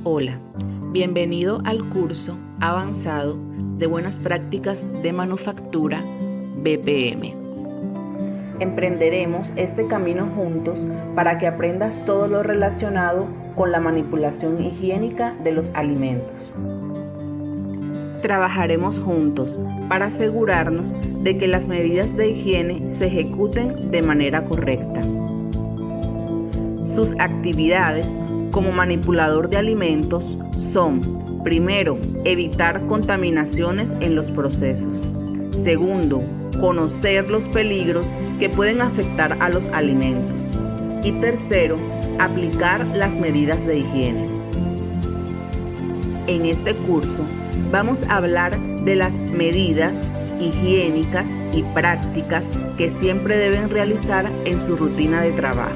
Hola, bienvenido al curso avanzado de Buenas Prácticas de Manufactura BPM. Emprenderemos este camino juntos para que aprendas todo lo relacionado con la manipulación higiénica de los alimentos. Trabajaremos juntos para asegurarnos de que las medidas de higiene se ejecuten de manera correcta. Sus actividades como manipulador de alimentos son: primero, evitar contaminaciones en los procesos. Segundo, conocer los peligros que pueden afectar a los alimentos. Y tercero, aplicar las medidas de higiene. En este curso vamos a hablar de las medidas higiénicas y prácticas que siempre deben realizar en su rutina de trabajo.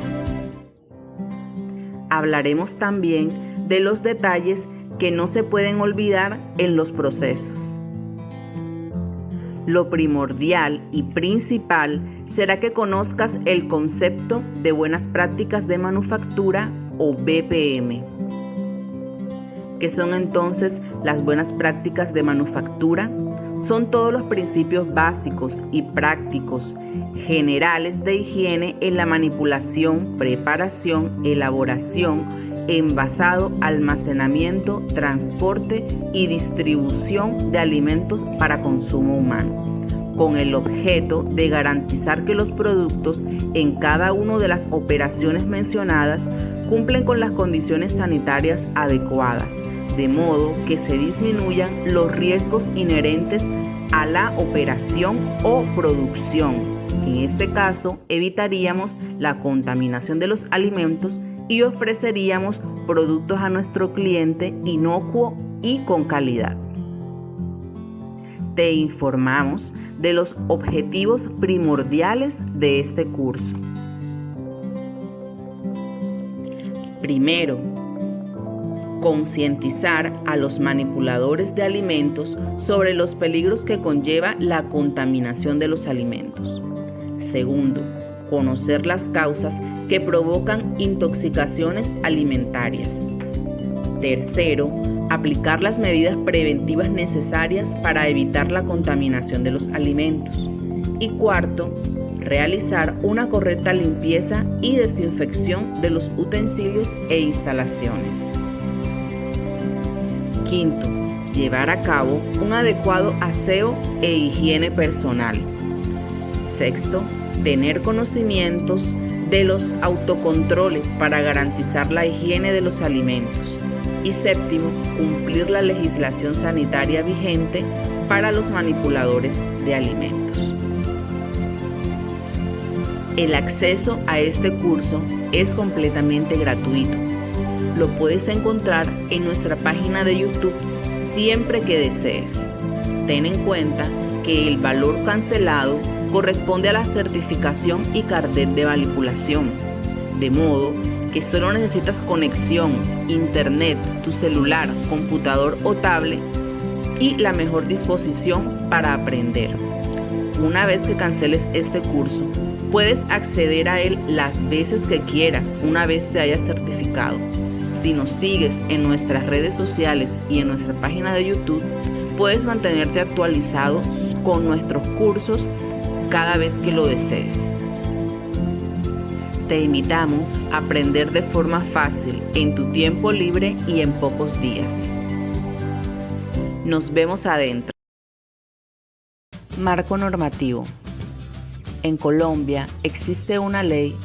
Hablaremos también de los detalles que no se pueden olvidar en los procesos. Lo primordial y principal será que conozcas el concepto de buenas prácticas de manufactura o BPM. ¿Qué son entonces las buenas prácticas de manufactura? Son todos los principios básicos y prácticos generales de higiene en la manipulación, preparación, elaboración, envasado, almacenamiento, transporte y distribución de alimentos para consumo humano, con el objeto de garantizar que los productos en cada una de las operaciones mencionadas cumplen con las condiciones sanitarias adecuadas, de modo que se disminuyan los riesgos inherentes a la operación o producción. En este caso, evitaríamos la contaminación de los alimentos y ofreceríamos productos a nuestro cliente inocuo y con calidad. Te informamos de los objetivos primordiales de este curso. Primero, concientizar a los manipuladores de alimentos sobre los peligros que conlleva la contaminación de los alimentos. Segundo, conocer las causas que provocan intoxicaciones alimentarias. Tercero, aplicar las medidas preventivas necesarias para evitar la contaminación de los alimentos. Y cuarto, realizar una correcta limpieza y desinfección de los utensilios e instalaciones. Quinto, llevar a cabo un adecuado aseo e higiene personal. Sexto, tener conocimientos de los autocontroles para garantizar la higiene de los alimentos. Y séptimo, cumplir la legislación sanitaria vigente para los manipuladores de alimentos. El acceso a este curso es completamente gratuito. Lo puedes encontrar en nuestra página de YouTube siempre que desees. Ten en cuenta que el valor cancelado corresponde a la certificación y carnet de manipulación, de modo que solo necesitas conexión, internet, tu celular, computador o tablet y la mejor disposición para aprender. Una vez que canceles este curso, puedes acceder a él las veces que quieras una vez te hayas certificado. Si nos sigues en nuestras redes sociales y en nuestra página de YouTube, puedes mantenerte actualizado con nuestros cursos cada vez que lo desees. Te invitamos a aprender de forma fácil, en tu tiempo libre y en pocos días. Nos vemos adentro. Marco normativo. En Colombia existe una ley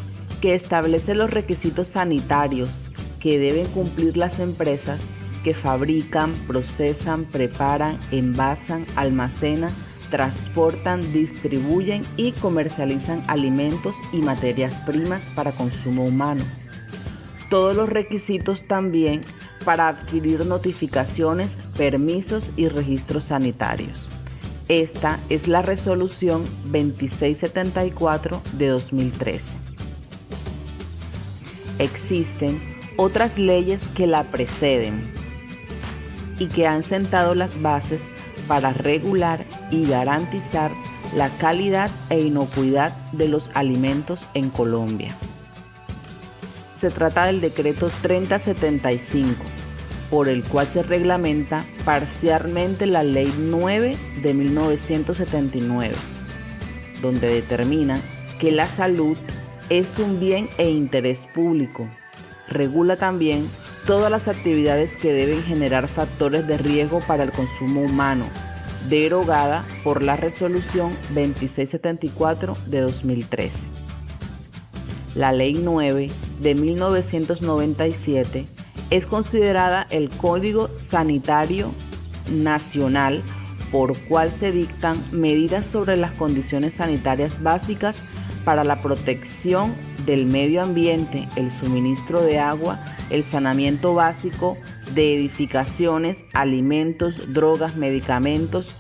que establece los requisitos sanitarios que deben cumplir las empresas que fabrican, procesan, preparan, envasan, almacenan, transportan, distribuyen y comercializan alimentos y materias primas para consumo humano. Todos los requisitos también para adquirir notificaciones, permisos y registros sanitarios. Esta es la resolución 2674 de 2013. Existen otras leyes que la preceden y que han sentado las bases para regular y garantizar la calidad e inocuidad de los alimentos en Colombia. Se trata del decreto 3075, por el cual se reglamenta parcialmente la Ley 9 de 1979, donde determina que la salud es un bien e interés público. Regula también todas las actividades que deben generar factores de riesgo para el consumo humano, derogada por la Resolución 2674 de 2013. La Ley 9 de 1997 es considerada el Código Sanitario Nacional, por cual se dictan medidas sobre las condiciones sanitarias básicas para la protección del medio ambiente, el suministro de agua, el saneamiento básico de edificaciones, alimentos, drogas, medicamentos,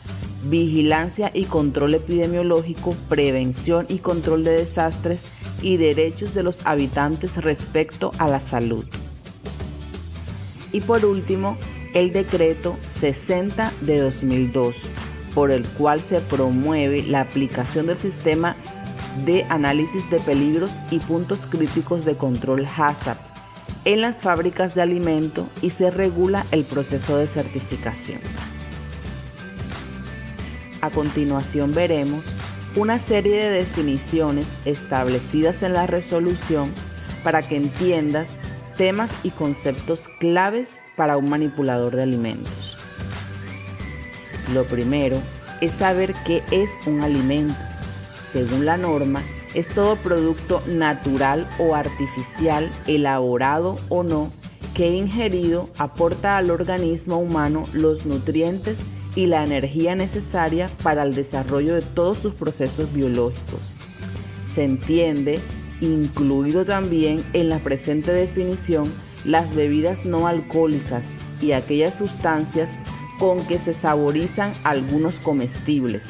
vigilancia y control epidemiológico, prevención y control de desastres y derechos de los habitantes respecto a la salud. Y por último, el Decreto 60 de 2002, por el cual se promueve la aplicación del sistema de análisis de peligros y puntos críticos de control HACCP en las fábricas de alimento y se regula el proceso de certificación. A continuación veremos una serie de definiciones establecidas en la resolución para que entiendas temas y conceptos claves para un manipulador de alimentos. Lo primero es saber qué es un alimento. Según la norma, es todo producto natural o artificial, elaborado o no, que ingerido aporta al organismo humano los nutrientes y la energía necesaria para el desarrollo de todos sus procesos biológicos. Se entiende, incluido también en la presente definición, las bebidas no alcohólicas y aquellas sustancias con que se saborizan algunos comestibles,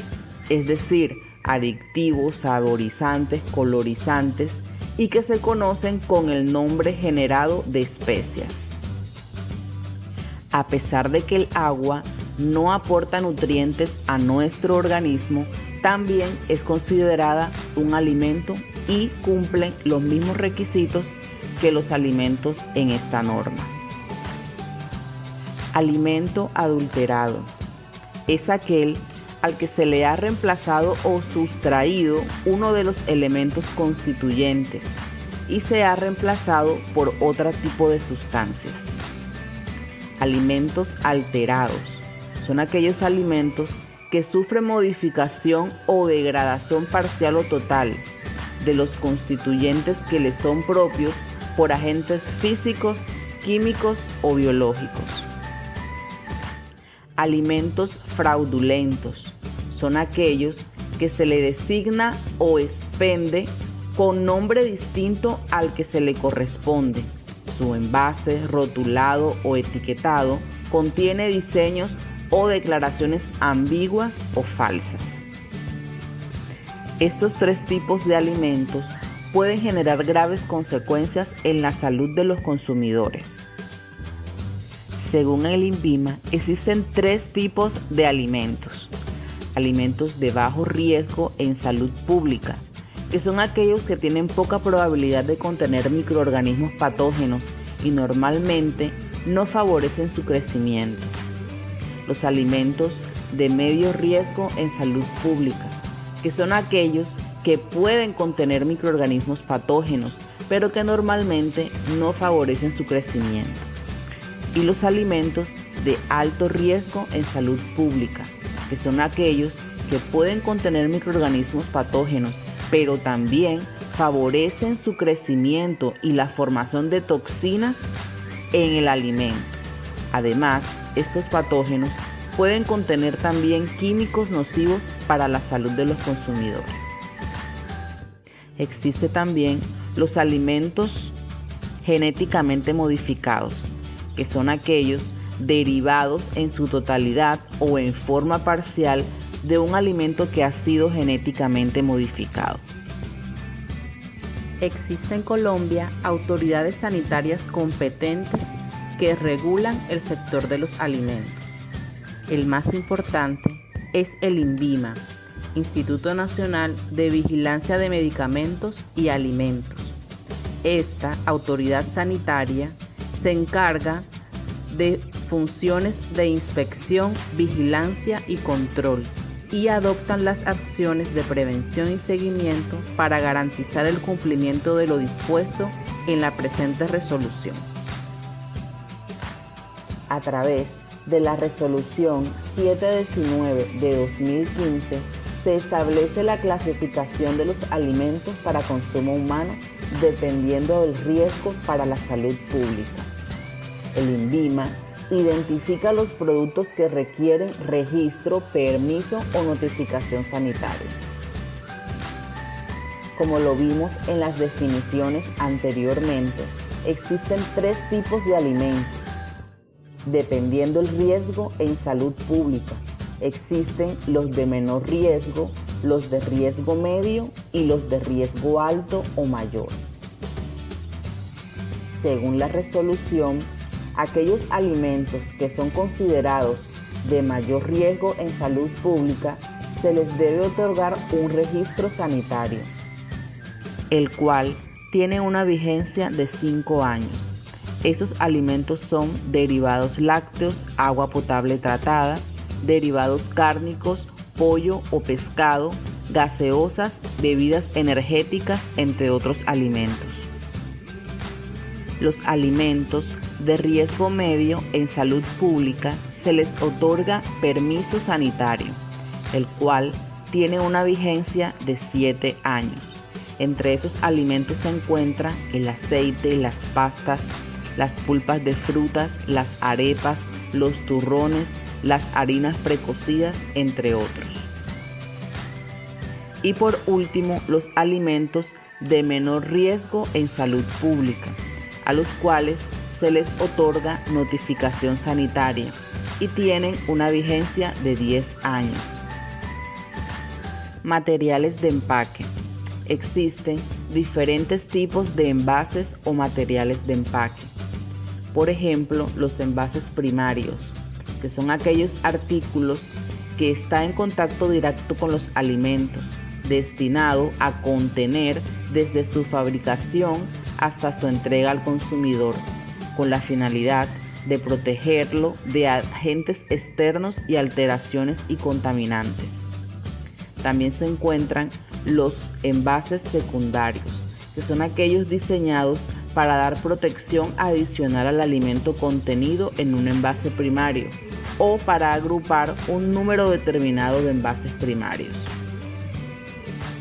es decir, adictivos, saborizantes, colorizantes y que se conocen con el nombre generado de especias. A pesar de que el agua no aporta nutrientes a nuestro organismo, también es considerada un alimento y cumple los mismos requisitos que los alimentos en esta norma. Alimento adulterado es aquel al que se le ha reemplazado o sustraído uno de los elementos constituyentes y se ha reemplazado por otro tipo de sustancias. Alimentos alterados son aquellos alimentos que sufren modificación o degradación parcial o total de los constituyentes que les son propios por agentes físicos, químicos o biológicos. Alimentos fraudulentos son aquellos que se le designa o expende con nombre distinto al que se le corresponde. Su envase, rotulado o etiquetado contiene diseños o declaraciones ambiguas o falsas. Estos tres tipos de alimentos pueden generar graves consecuencias en la salud de los consumidores. Según el INVIMA, existen tres tipos de alimentos. Alimentos de bajo riesgo en salud pública, que son aquellos que tienen poca probabilidad de contener microorganismos patógenos y normalmente no favorecen su crecimiento. Los alimentos de medio riesgo en salud pública, que son aquellos que pueden contener microorganismos patógenos, pero que normalmente no favorecen su crecimiento. Y los alimentos de alto riesgo en salud pública, que son aquellos que pueden contener microorganismos patógenos, pero también favorecen su crecimiento y la formación de toxinas en el alimento. Además, estos patógenos pueden contener también químicos nocivos para la salud de los consumidores. Existen también los alimentos genéticamente modificados, que son aquellos derivados en su totalidad o en forma parcial de un alimento que ha sido genéticamente modificado. Existen en Colombia autoridades sanitarias competentes que regulan el sector de los alimentos. El más importante es el INVIMA, Instituto Nacional de Vigilancia de Medicamentos y Alimentos. Esta autoridad sanitaria se encarga de funciones de inspección, vigilancia y control, y adoptan las acciones de prevención y seguimiento para garantizar el cumplimiento de lo dispuesto en la presente resolución. A través de la Resolución 719 de 2015 se establece la clasificación de los alimentos para consumo humano dependiendo del riesgo para la salud pública. El INVIMA identifica los productos que requieren registro, permiso o notificación sanitaria. Como lo vimos en las definiciones anteriormente, existen 3 tipos de alimentos. Dependiendo del riesgo en salud pública, existen los de menor riesgo, los de riesgo medio y los de riesgo alto o mayor. Según la resolución, aquellos alimentos que son considerados de mayor riesgo en salud pública se les debe otorgar un registro sanitario, el cual tiene una vigencia de 5 años. Esos alimentos son derivados lácteos, agua potable tratada, derivados cárnicos, pollo o pescado, gaseosas, bebidas energéticas, entre otros alimentos. Los alimentos de riesgo medio en salud pública se les otorga permiso sanitario, el cual tiene una vigencia de 7 años. Entre esos alimentos se encuentran el aceite, las pastas, las pulpas de frutas, las arepas, los turrones, las harinas precocidas, entre otros. Y por último, los alimentos de menor riesgo en salud pública, a los cuales se les otorga notificación sanitaria y tienen una vigencia de 10 años. Materiales de empaque. Existen diferentes tipos de envases o materiales de empaque. Por ejemplo, los envases primarios, que son aquellos artículos que están en contacto directo con los alimentos, destinado a contener desde su fabricación hasta su entrega al consumidor, con la finalidad de protegerlo de agentes externos y alteraciones y contaminantes. También se encuentran los envases secundarios, que son aquellos diseñados para dar protección adicional al alimento contenido en un envase primario o para agrupar un número determinado de envases primarios.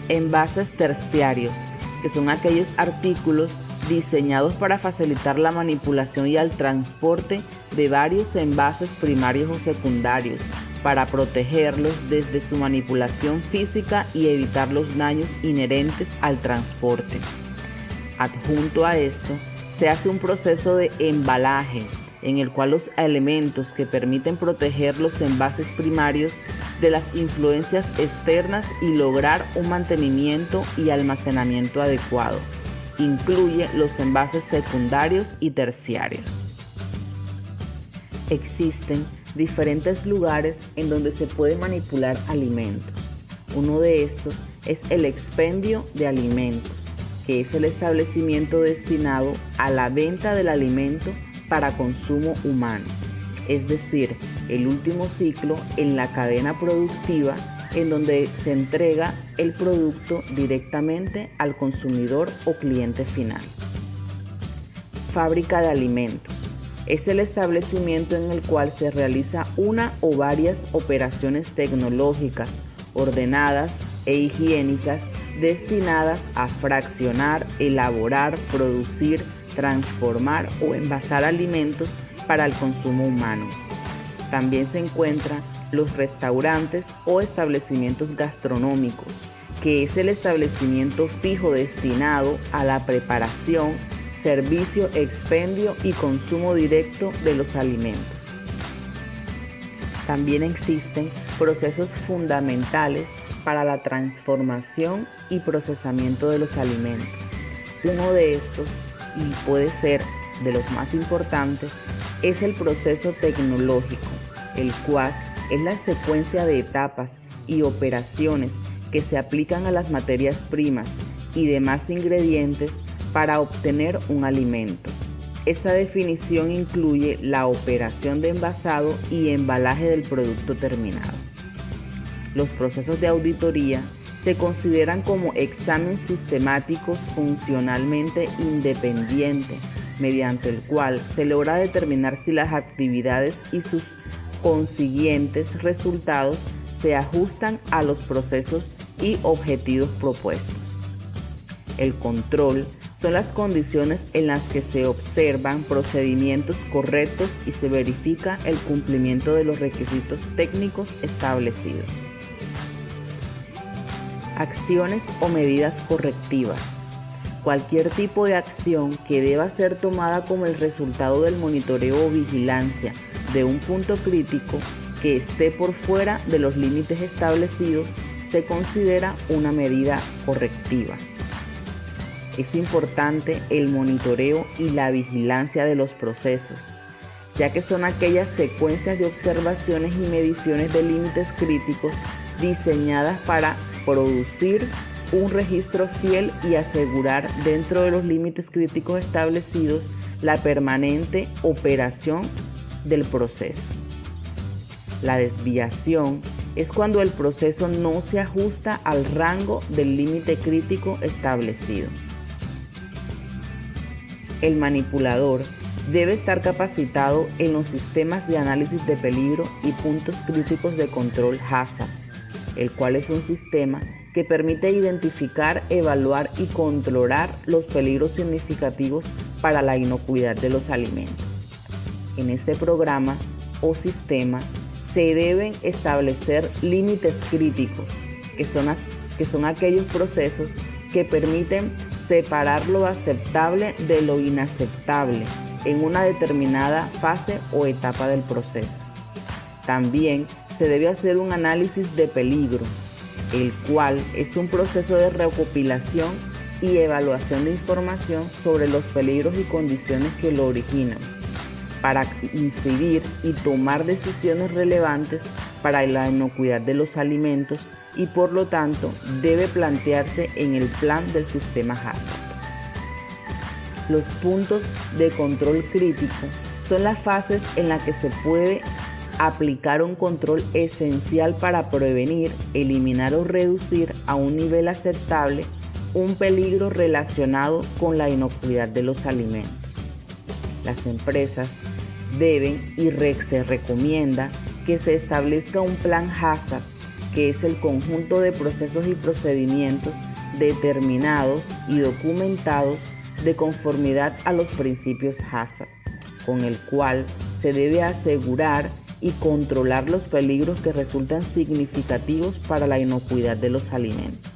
Envases terciarios, que son aquellos artículos diseñados para facilitar la manipulación y el transporte de varios envases primarios o secundarios, para protegerlos desde su manipulación física y evitar los daños inherentes al transporte. Adjunto a esto, se hace un proceso de embalaje, en el cual los elementos que permiten proteger los envases primarios de las influencias externas y lograr un mantenimiento y almacenamiento adecuado. Incluye los envases secundarios y terciarios. Existen diferentes lugares en donde se puede manipular alimentos. Uno de estos es el expendio de alimentos, que es el establecimiento destinado a la venta del alimento para consumo humano, es decir, el último ciclo en la cadena productiva en donde se entrega el producto directamente al consumidor o cliente final. Fábrica de alimentos. Es el establecimiento en el cual se realiza una o varias operaciones tecnológicas, ordenadas e higiénicas destinadas a fraccionar, elaborar, producir, transformar o envasar alimentos para el consumo humano. También se encuentran los restaurantes o establecimientos gastronómicos, que es el establecimiento fijo destinado a la preparación, servicio, expendio y consumo directo de los alimentos. También existen procesos fundamentales para la transformación y procesamiento de los alimentos. Uno de estos, y puede ser de los más importantes, es el proceso tecnológico, el cual es la secuencia de etapas y operaciones que se aplican a las materias primas y demás ingredientes para obtener un alimento. Esta definición incluye la operación de envasado y embalaje del producto terminado. Los procesos de auditoría se consideran como examen sistemático funcionalmente independiente, mediante el cual se logra determinar si las actividades y sus consiguientes resultados se ajustan a los procesos y objetivos propuestos. El control son las condiciones en las que se observan procedimientos correctos y se verifica el cumplimiento de los requisitos técnicos establecidos. Acciones o medidas correctivas. Cualquier tipo de acción que deba ser tomada como el resultado del monitoreo o vigilancia de un punto crítico que esté por fuera de los límites establecidos se considera una medida correctiva. Es importante el monitoreo y la vigilancia de los procesos, ya que son aquellas secuencias de observaciones y mediciones de límites críticos diseñadas para producir un registro fiel y asegurar dentro de los límites críticos establecidos la permanente operación del proceso. La desviación es cuando el proceso no se ajusta al rango del límite crítico establecido. El manipulador debe estar capacitado en los sistemas de análisis de peligro y puntos críticos de control HACCP, el cual es un sistema que permite identificar, evaluar y controlar los peligros significativos para la inocuidad de los alimentos. En este programa o sistema se deben establecer límites críticos, que son aquellos procesos que permiten separar lo aceptable de lo inaceptable en una determinada fase o etapa del proceso. También se debe hacer un análisis de peligro, el cual es un proceso de recopilación y evaluación de información sobre los peligros y condiciones que lo originan, para incidir y tomar decisiones relevantes para la inocuidad de los alimentos y por lo tanto debe plantearse en el plan del sistema HACCP. Los puntos de control crítico son las fases en las que se puede aplicar un control esencial para prevenir, eliminar o reducir a un nivel aceptable un peligro relacionado con la inocuidad de los alimentos. Las empresas deben y se recomienda que se establezca un plan HACCP, que es el conjunto de procesos y procedimientos determinados y documentados de conformidad a los principios HACCP, con el cual se debe asegurar y controlar los peligros que resultan significativos para la inocuidad de los alimentos.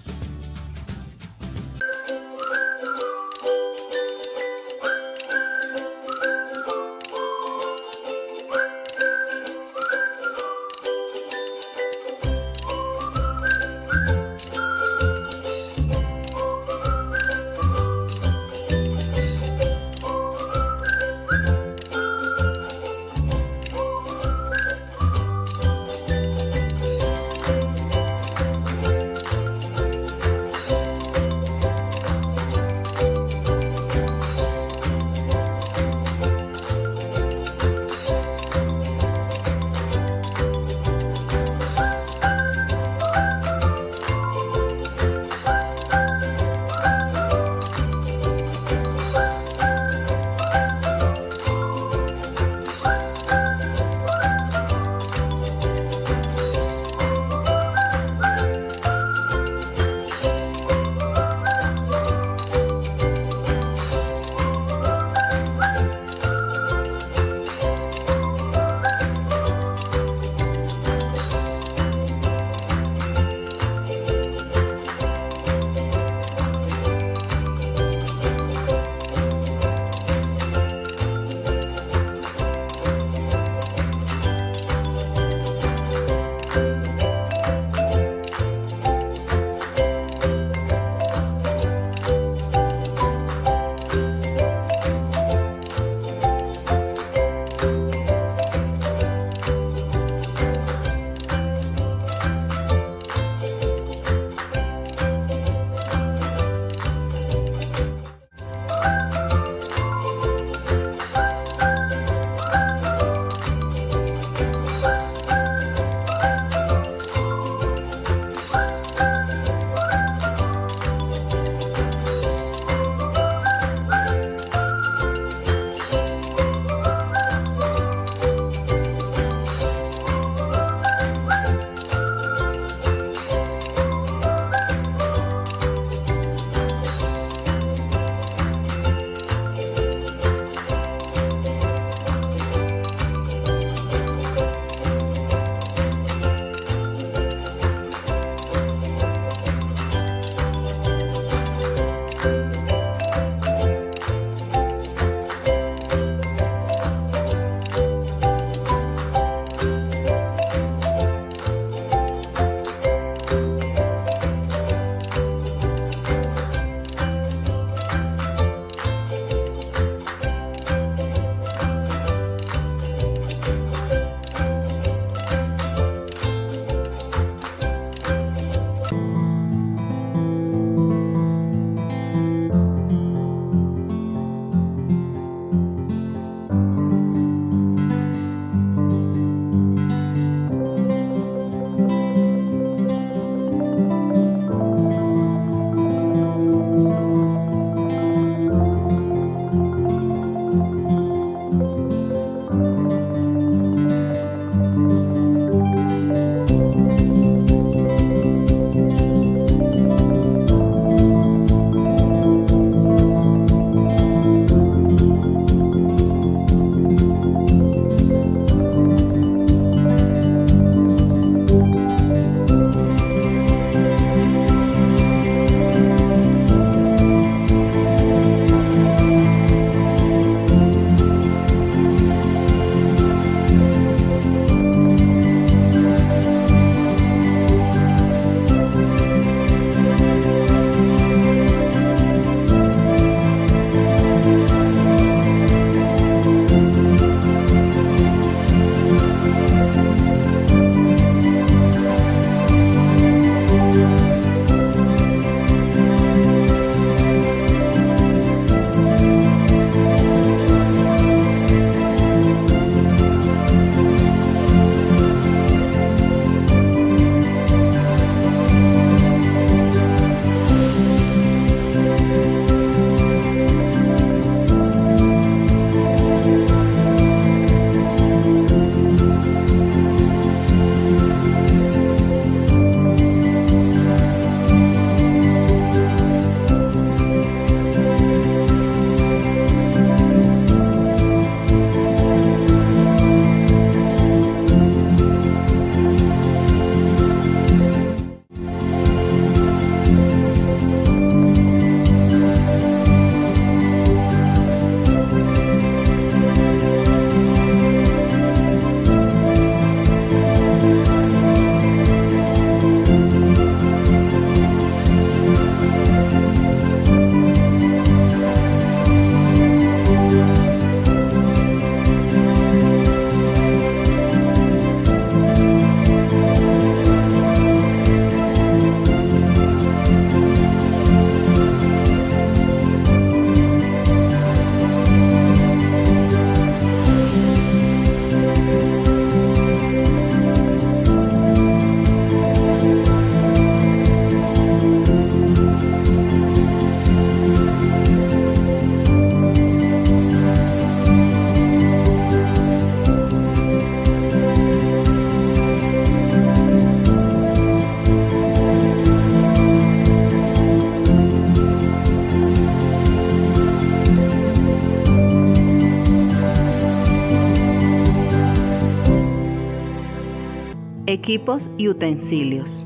Equipos y utensilios.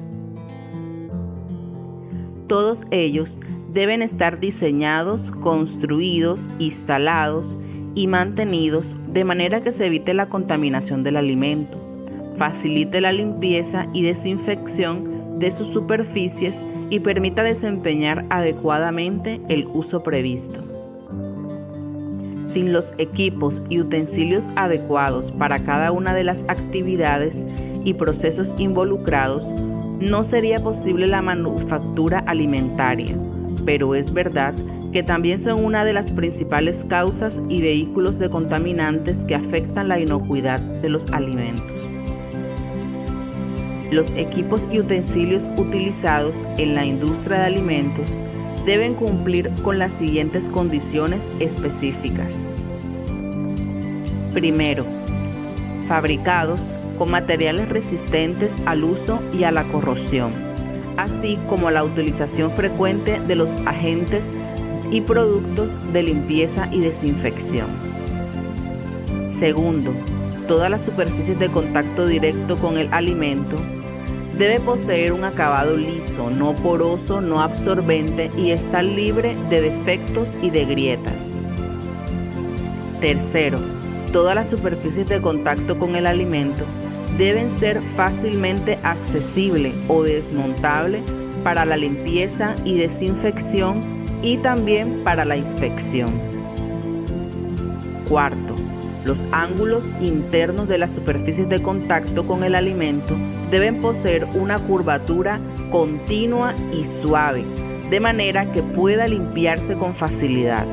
Todos ellos deben estar diseñados, construidos, instalados y mantenidos de manera que se evite la contaminación del alimento, facilite la limpieza y desinfección de sus superficies y permita desempeñar adecuadamente el uso previsto. Sin los equipos y utensilios adecuados para cada una de las actividades y procesos involucrados, no sería posible la manufactura alimentaria, pero es verdad que también son una de las principales causas y vehículos de contaminantes que afectan la inocuidad de los alimentos. Los equipos y utensilios utilizados en la industria de alimentos deben cumplir con las siguientes condiciones específicas. Primero, fabricados con materiales resistentes al uso y a la corrosión, así como la utilización frecuente de los agentes y productos de limpieza y desinfección. Segundo, todas las superficies de contacto directo con el alimento debe poseer un acabado liso, no poroso, no absorbente y estar libre de defectos y de grietas. Tercero, todas las superficies de contacto con el alimento deben ser fácilmente accesibles o desmontables para la limpieza y desinfección y también para la inspección. Cuarto, los ángulos internos de las superficies de contacto con el alimento deben poseer una curvatura continua y suave, de manera que pueda limpiarse con facilidad.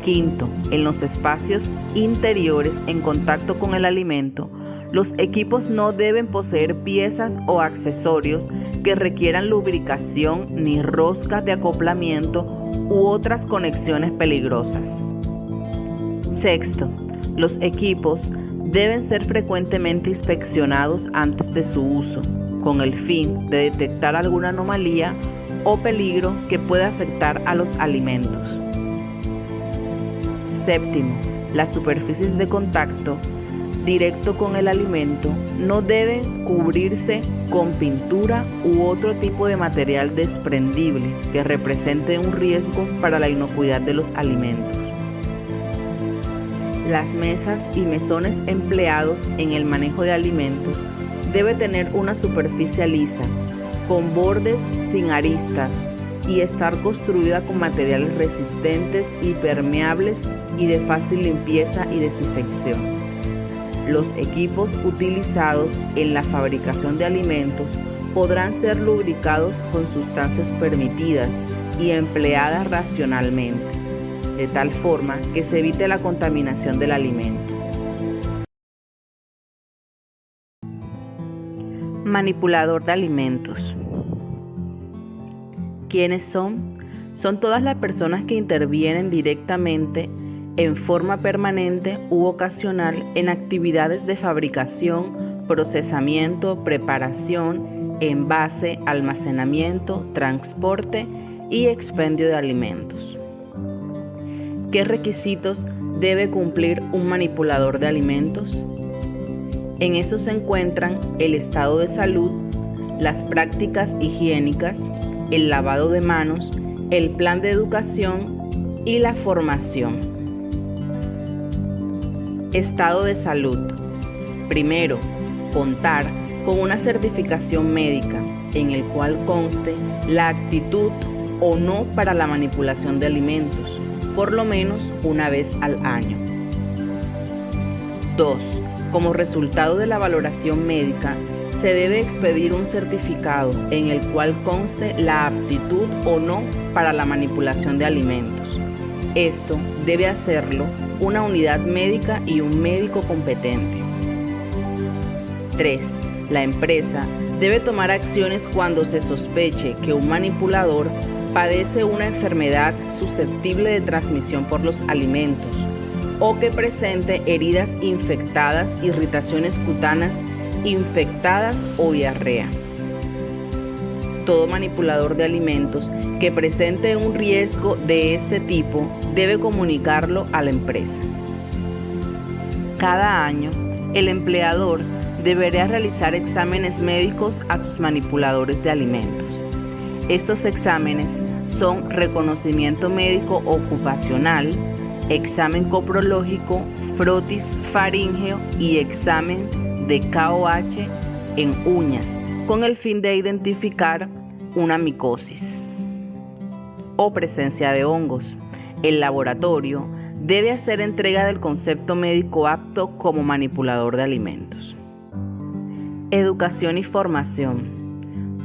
Quinto, en los espacios interiores en contacto con el alimento, los equipos no deben poseer piezas o accesorios que requieran lubricación ni roscas de acoplamiento u otras conexiones peligrosas. Sexto, los equipos deben ser frecuentemente inspeccionados antes de su uso, con el fin de detectar alguna anomalía o peligro que pueda afectar a los alimentos. Séptimo, las superficies de contacto directo con el alimento no deben cubrirse con pintura u otro tipo de material desprendible que represente un riesgo para la inocuidad de los alimentos. Las mesas y mesones empleados en el manejo de alimentos deben tener una superficie lisa, con bordes sin aristas y estar construida con materiales resistentes y permeables y de fácil limpieza y desinfección. Los equipos utilizados en la fabricación de alimentos podrán ser lubricados con sustancias permitidas y empleadas racionalmente, de tal forma que se evite la contaminación del alimento. Manipulador de alimentos. ¿Quiénes son? Son todas las personas que intervienen directamente, en forma permanente u ocasional, en actividades de fabricación, procesamiento, preparación, envase, almacenamiento, transporte y expendio de alimentos. ¿Qué requisitos debe cumplir un manipulador de alimentos? En eso se encuentran el estado de salud, las prácticas higiénicas, el lavado de manos, el plan de educación y la formación. Estado de salud. Primero, contar con una certificación médica en el cual conste la aptitud o no para la manipulación de alimentos, por lo menos una vez al año. 2. Como resultado de la valoración médica, se debe expedir un certificado en el cual conste la aptitud o no para la manipulación de alimentos. Esto debe hacerlo una unidad médica y un médico competente. 3. La empresa debe tomar acciones cuando se sospeche que un manipulador padece una enfermedad susceptible de transmisión por los alimentos o que presente heridas infectadas, irritaciones cutáneas infectadas o diarrea. Todo manipulador de alimentos que presente un riesgo de este tipo debe comunicarlo a la empresa. Cada año, el empleador deberá realizar exámenes médicos a sus manipuladores de alimentos. Estos exámenes son reconocimiento médico ocupacional, examen coprológico, frotis faríngeo y examen de KOH en uñas, con el fin de identificar una micosis o presencia de hongos. El laboratorio debe hacer entrega del concepto médico apto como manipulador de alimentos. Educación y formación.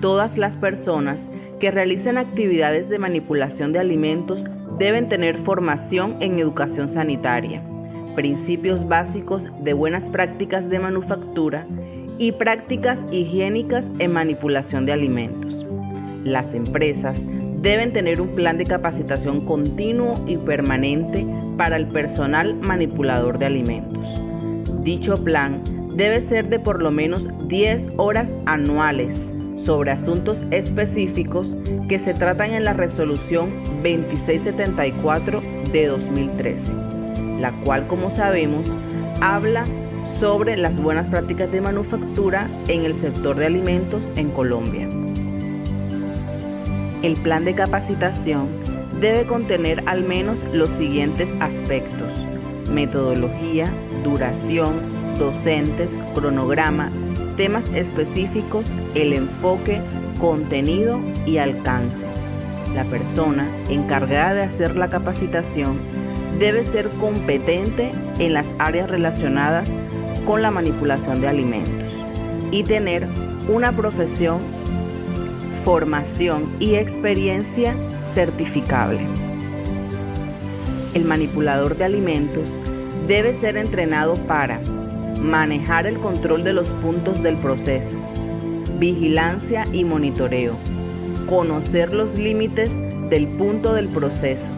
Todas las personas que realicen actividades de manipulación de alimentos deben tener formación en educación sanitaria, principios básicos de buenas prácticas de manufactura y prácticas higiénicas en manipulación de alimentos. Las empresas deben tener un plan de capacitación continuo y permanente para el personal manipulador de alimentos. Dicho plan debe ser de por lo menos 10 horas anuales sobre asuntos específicos que se tratan en la Resolución 2674 de 2013, la cual, como sabemos, habla sobre las buenas prácticas de manufactura en el sector de alimentos en Colombia. El plan de capacitación debe contener al menos los siguientes aspectos: metodología, duración, docentes, cronograma, temas específicos, el enfoque, contenido y alcance. La persona encargada de hacer la capacitación debe ser competente en las áreas relacionadas con la manipulación de alimentos y tener una profesión, formación y experiencia certificable. El manipulador de alimentos debe ser entrenado para manejar el control de los puntos del proceso, vigilancia y monitoreo, conocer los límites del punto del proceso,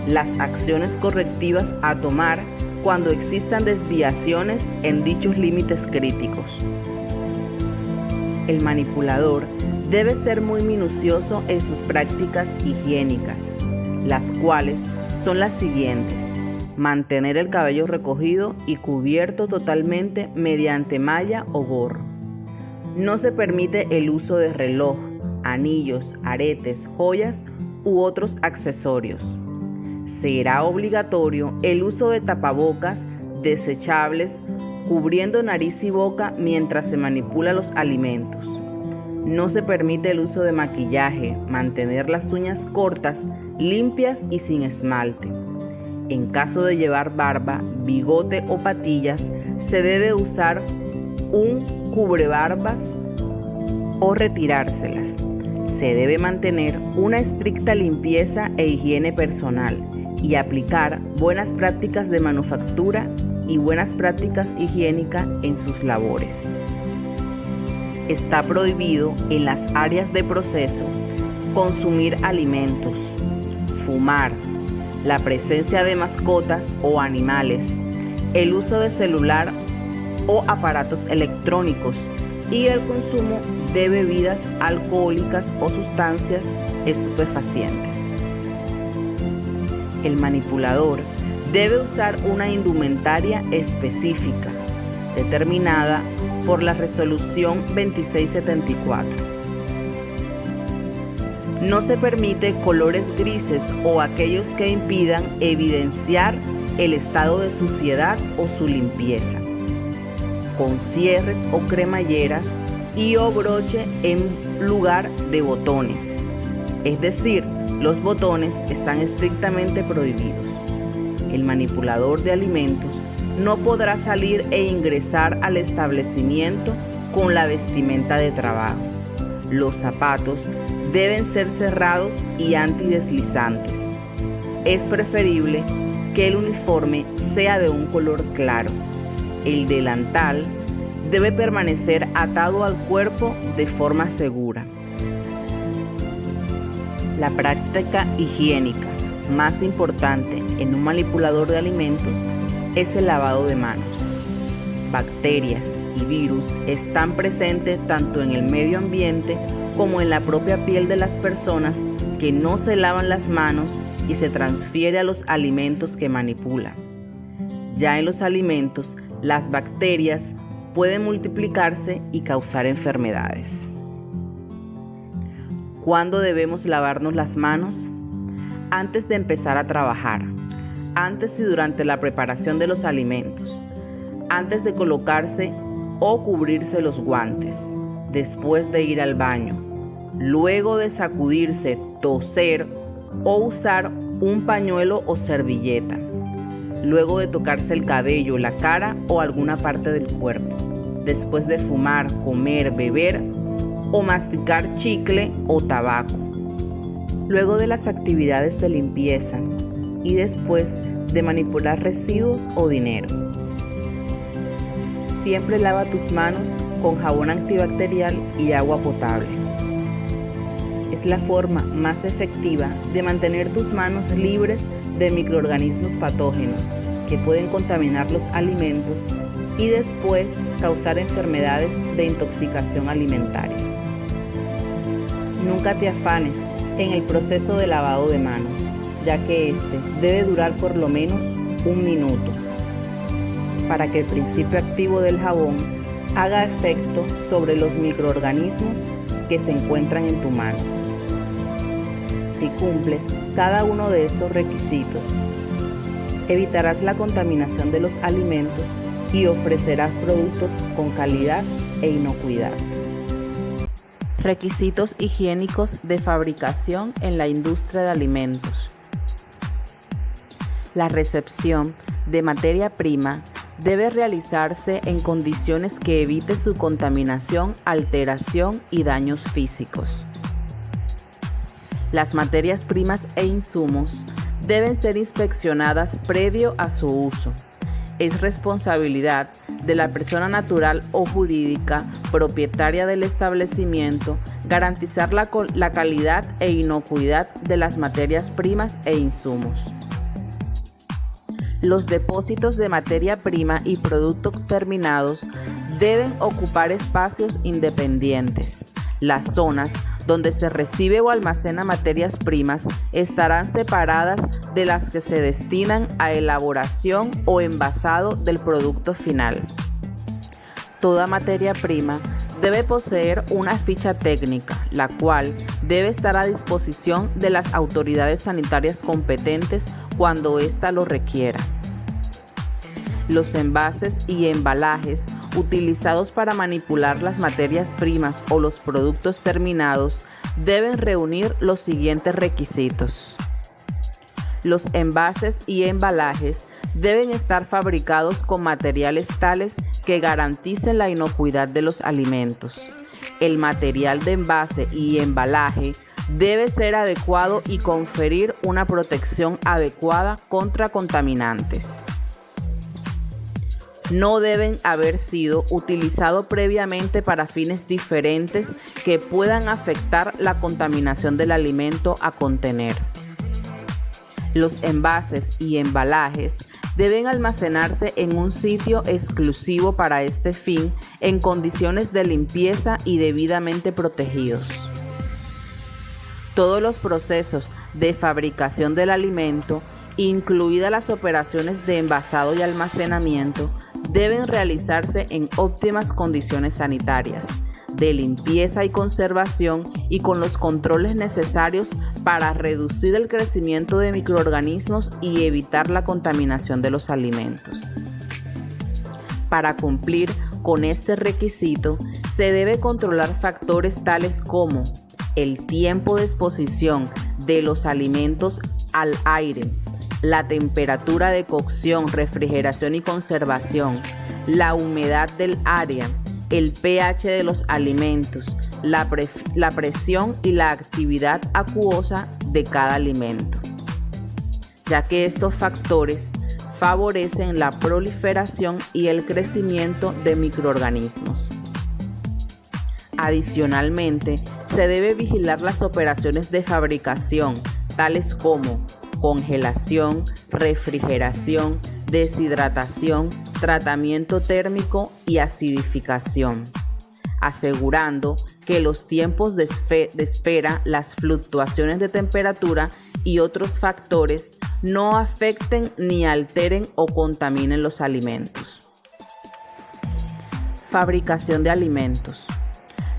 las acciones correctivas a tomar cuando existan desviaciones en dichos límites críticos. El manipulador debe ser muy minucioso en sus prácticas higiénicas, las cuales son las siguientes: mantener el cabello recogido y cubierto totalmente mediante malla o gorro. No se permite el uso de reloj, anillos, aretes, joyas u otros accesorios. Será obligatorio el uso de tapabocas desechables cubriendo nariz y boca mientras se manipula los alimentos. No se permite el uso de maquillaje, mantener las uñas cortas, limpias y sin esmalte. En caso de llevar barba, bigote o patillas, se debe usar un cubrebarbas o retirárselas. Se debe mantener una estricta limpieza e higiene personal y aplicar buenas prácticas de manufactura y buenas prácticas higiénicas en sus labores. Está prohibido en las áreas de proceso consumir alimentos, fumar, la presencia de mascotas o animales, el uso de celular o aparatos electrónicos y el consumo de bebidas alcohólicas o sustancias estupefacientes. El manipulador debe usar una indumentaria específica, determinada por la Resolución 2674. No se permite colores grises o aquellos que impidan evidenciar el estado de suciedad o su limpieza, con cierres o cremalleras y o broche en lugar de botones. Es decir, los botones están estrictamente prohibidos. El manipulador de alimentos no podrá salir e ingresar al establecimiento con la vestimenta de trabajo. Los zapatos deben ser cerrados y antideslizantes. Es preferible que el uniforme sea de un color claro. El delantal debe permanecer atado al cuerpo de forma segura. La práctica higiénica más importante en un manipulador de alimentos es el lavado de manos. Bacterias y virus están presentes tanto en el medio ambiente como en la propia piel de las personas que no se lavan las manos y se transfiere a los alimentos que manipulan. Ya en los alimentos, las bacterias pueden multiplicarse y causar enfermedades. ¿Cuándo debemos lavarnos las manos? Antes de empezar a trabajar, antes y durante la preparación de los alimentos, antes de colocarse o cubrirse los guantes, después de ir al baño, luego de sacudirse, toser o usar un pañuelo o servilleta, luego de tocarse el cabello, la cara o alguna parte del cuerpo, después de fumar, comer, beber o masticar chicle o tabaco, luego de las actividades de limpieza y después de manipular residuos o dinero. Siempre lava tus manos con jabón antibacterial y agua potable. Es la forma más efectiva de mantener tus manos libres de microorganismos patógenos que pueden contaminar los alimentos y después causar enfermedades de intoxicación alimentaria. Nunca te afanes en el proceso de lavado de manos, ya que este debe durar por lo menos 1 minuto, para que el principio activo del jabón haga efecto sobre los microorganismos que se encuentran en tu mano. Si cumples cada uno de estos requisitos, evitarás la contaminación de los alimentos y ofrecerás productos con calidad e inocuidad. Requisitos higiénicos de fabricación en la industria de alimentos. La recepción de materia prima debe realizarse en condiciones que evite su contaminación, alteración y daños físicos. Las materias primas e insumos deben ser inspeccionadas previo a su uso. Es responsabilidad de la persona natural o jurídica propietaria del establecimiento garantizar la calidad e inocuidad de las materias primas e insumos. Los depósitos de materia prima y productos terminados deben ocupar espacios independientes. Las zonas donde se recibe o almacena materias primas estarán separadas de las que se destinan a elaboración o envasado del producto final. Toda materia prima debe poseer una ficha técnica, la cual debe estar a disposición de las autoridades sanitarias competentes cuando ésta lo requiera. Los envases y embalajes utilizados para manipular las materias primas o los productos terminados deben reunir los siguientes requisitos. Los envases y embalajes deben estar fabricados con materiales tales que garanticen la inocuidad de los alimentos. El material de envase y embalaje debe ser adecuado y conferir una protección adecuada contra contaminantes. No deben haber sido utilizados previamente para fines diferentes que puedan afectar la contaminación del alimento a contener. Los envases y embalajes deben almacenarse en un sitio exclusivo para este fin en condiciones de limpieza y debidamente protegidos. Todos los procesos de fabricación del alimento, incluidas las operaciones de envasado y almacenamiento, deben realizarse en óptimas condiciones sanitarias, de limpieza y conservación y con los controles necesarios para reducir el crecimiento de microorganismos y evitar la contaminación de los alimentos. Para cumplir con este requisito, se debe controlar factores tales como el tiempo de exposición de los alimentos al aire, la temperatura de cocción, refrigeración y conservación, la humedad del área, el pH de los alimentos, la presión y la actividad acuosa de cada alimento, ya que estos factores favorecen la proliferación y el crecimiento de microorganismos. Adicionalmente, se debe vigilar las operaciones de fabricación, tales como congelación, refrigeración, deshidratación, tratamiento térmico y acidificación, asegurando que los tiempos de espera, las fluctuaciones de temperatura y otros factores no afecten ni alteren o contaminen los alimentos. Fabricación de alimentos.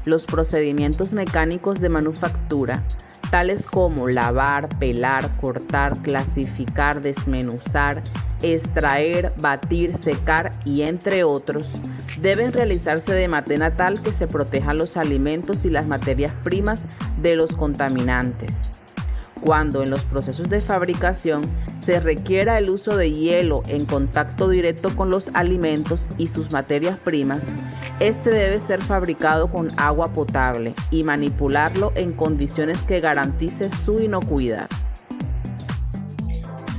Los procedimientos mecánicos de manufactura, tales como lavar, pelar, cortar, clasificar, desmenuzar, extraer, batir, secar y entre otros, deben realizarse de manera tal que se protejan los alimentos y las materias primas de los contaminantes. Cuando en los procesos de fabricación se requiera el uso de hielo en contacto directo con los alimentos y sus materias primas, este debe ser fabricado con agua potable y manipularlo en condiciones que garantice su inocuidad.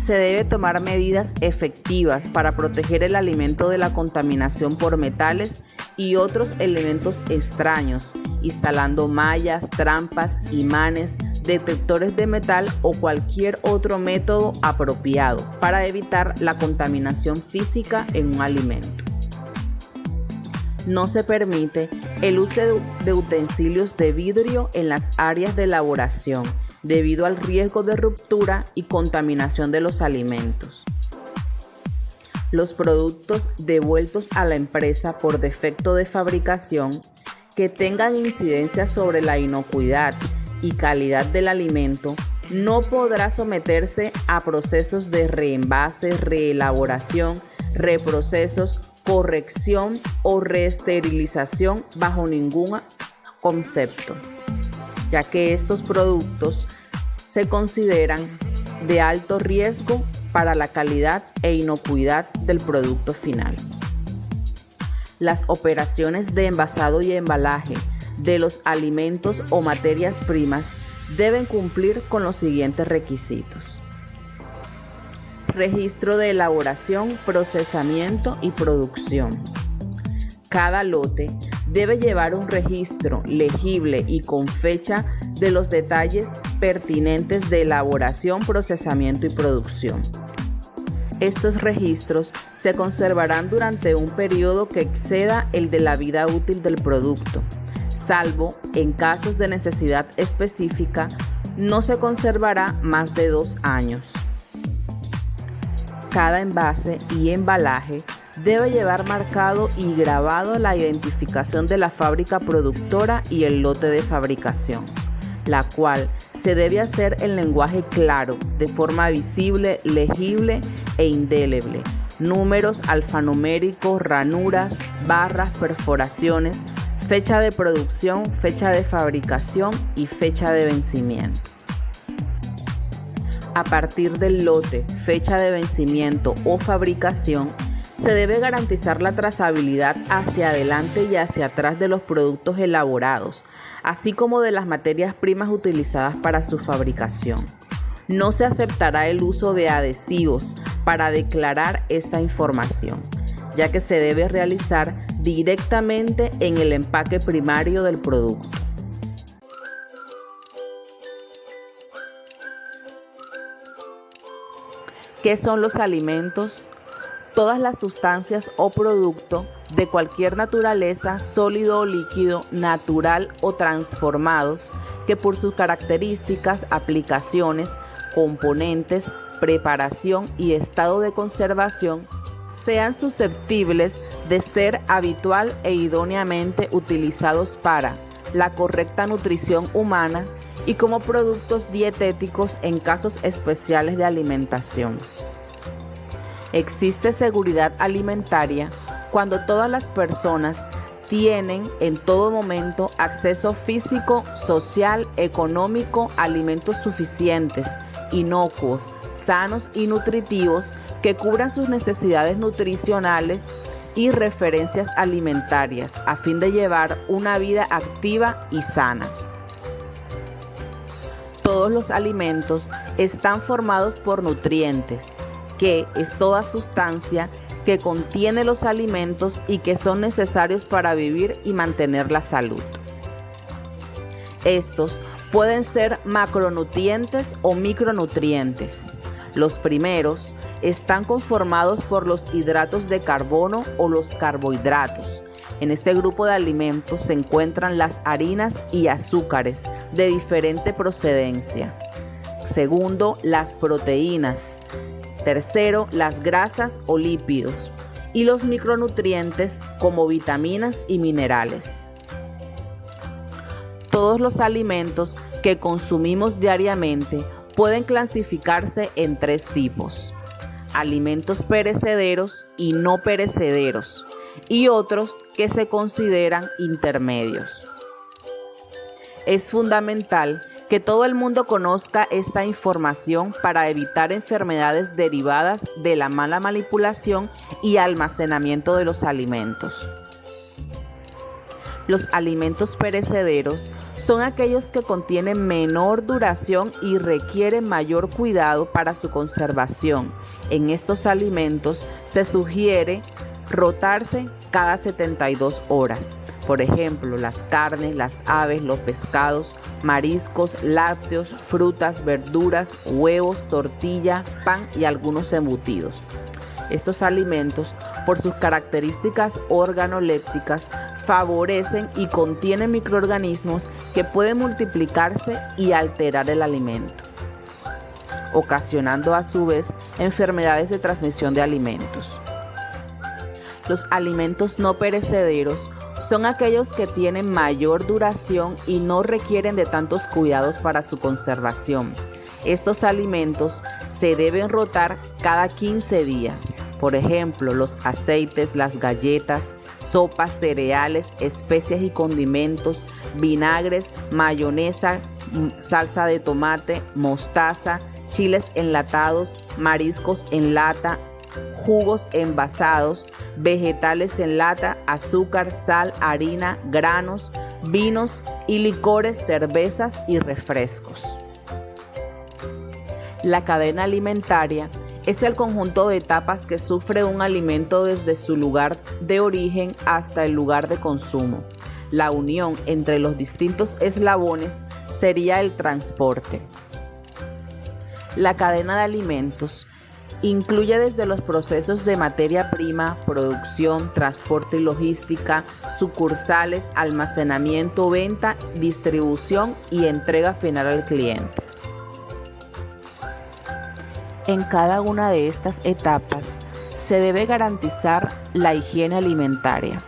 Se debe tomar medidas efectivas para proteger el alimento de la contaminación por metales y otros elementos extraños, instalando mallas, trampas, imanes, detectores de metal o cualquier otro método apropiado para evitar la contaminación física en un alimento. No se permite el uso de utensilios de vidrio en las áreas de elaboración, debido al riesgo de ruptura y contaminación de los alimentos. Los productos devueltos a la empresa por defecto de fabricación que tengan incidencia sobre la inocuidad y calidad del alimento no podrá someterse a procesos de reenvase, reelaboración, reprocesos, corrección o reesterilización bajo ningún concepto, ya que estos productos se consideran de alto riesgo para la calidad e inocuidad del producto final. Las operaciones de envasado y embalaje de los alimentos o materias primas deben cumplir con los siguientes requisitos: registro de elaboración, procesamiento y producción. Cada lote debe llevar un registro legible y con fecha de los detalles pertinentes de elaboración, procesamiento y producción. Estos registros se conservarán durante un periodo que exceda el de la vida útil del producto, salvo en casos de necesidad específica, no se conservará más de 2 años. Cada envase y embalaje debe llevar marcado y grabado la identificación de la fábrica productora y el lote de fabricación, la cual se debe hacer en lenguaje claro, de forma visible, legible e indeleble. Números alfanuméricos, ranuras, barras, perforaciones, fecha de producción, fecha de fabricación y fecha de vencimiento. A partir del lote, fecha de vencimiento o fabricación, se debe garantizar la trazabilidad hacia adelante y hacia atrás de los productos elaborados, así como de las materias primas utilizadas para su fabricación. No se aceptará el uso de adhesivos para declarar esta información, ya que se debe realizar directamente en el empaque primario del producto. ¿Qué son los alimentos? Todas las sustancias o producto de cualquier naturaleza, sólido o líquido, natural o transformados, que por sus características, aplicaciones, componentes, preparación y estado de conservación, sean susceptibles de ser habitual e idóneamente utilizados para la correcta nutrición humana y como productos dietéticos en casos especiales de alimentación. Existe seguridad alimentaria cuando todas las personas tienen en todo momento acceso físico, social, económico a alimentos suficientes, inocuos, sanos y nutritivos que cubran sus necesidades nutricionales y referencias alimentarias a fin de llevar una vida activa y sana. Todos los alimentos están formados por nutrientes, que es toda sustancia que contiene los alimentos y que son necesarios para vivir y mantener la salud. Estos pueden ser macronutrientes o micronutrientes. Los primeros están conformados por los hidratos de carbono o los carbohidratos. En este grupo de alimentos se encuentran las harinas y azúcares de diferente procedencia. Segundo, las proteínas. Tercero, las grasas o lípidos. y los micronutrientes como vitaminas y minerales. Todos los alimentos que consumimos diariamente pueden clasificarse en 3 tipos: alimentos perecederos y no perecederos, y otros que se consideran intermedios. Es fundamental que todo el mundo conozca esta información para evitar enfermedades derivadas de la mala manipulación y almacenamiento de los alimentos. Los alimentos perecederos son aquellos que contienen menor duración y requieren mayor cuidado para su conservación. En estos alimentos se sugiere rotarse cada 72 horas. Por ejemplo, las carnes, las aves, los pescados, mariscos, lácteos, frutas, verduras, huevos, tortilla, pan y algunos embutidos. Estos alimentos, por sus características organolépticas, favorecen y contienen microorganismos que pueden multiplicarse y alterar el alimento, ocasionando a su vez enfermedades de transmisión de alimentos. Los alimentos no perecederos son aquellos que tienen mayor duración y no requieren de tantos cuidados para su conservación. Estos alimentos se deben rotar cada 15 días. Por ejemplo, los aceites, las galletas, sopas, cereales, especias y condimentos, vinagres, mayonesa, salsa de tomate, mostaza, chiles enlatados, mariscos en lata, jugos envasados, vegetales en lata, azúcar, sal, harina, granos, vinos y licores, cervezas y refrescos. La cadena alimentaria es el conjunto de etapas que sufre un alimento desde su lugar de origen hasta el lugar de consumo. La unión entre los distintos eslabones sería el transporte. La cadena de alimentos incluye desde los procesos de materia prima, producción, transporte y logística, sucursales, almacenamiento, venta, distribución y entrega final al cliente. En cada una de estas etapas se debe garantizar la higiene alimentaria,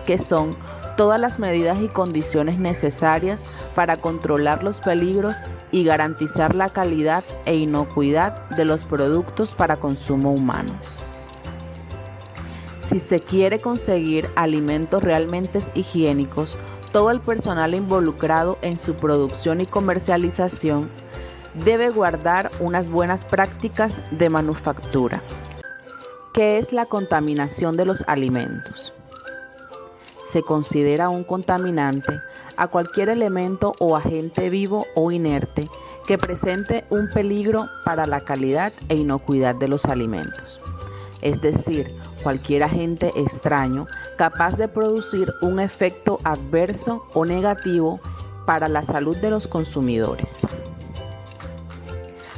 que son todas las medidas y condiciones necesarias para controlar los peligros y garantizar la calidad e inocuidad de los productos para consumo humano. Si se quiere conseguir alimentos realmente higiénicos, todo el personal involucrado en su producción y comercialización debe guardar unas buenas prácticas de manufactura. ¿Qué es la contaminación de los alimentos? Se considera un contaminante a cualquier elemento o agente vivo o inerte que presente un peligro para la calidad e inocuidad de los alimentos. Es decir, cualquier agente extraño capaz de producir un efecto adverso o negativo para la salud de los consumidores.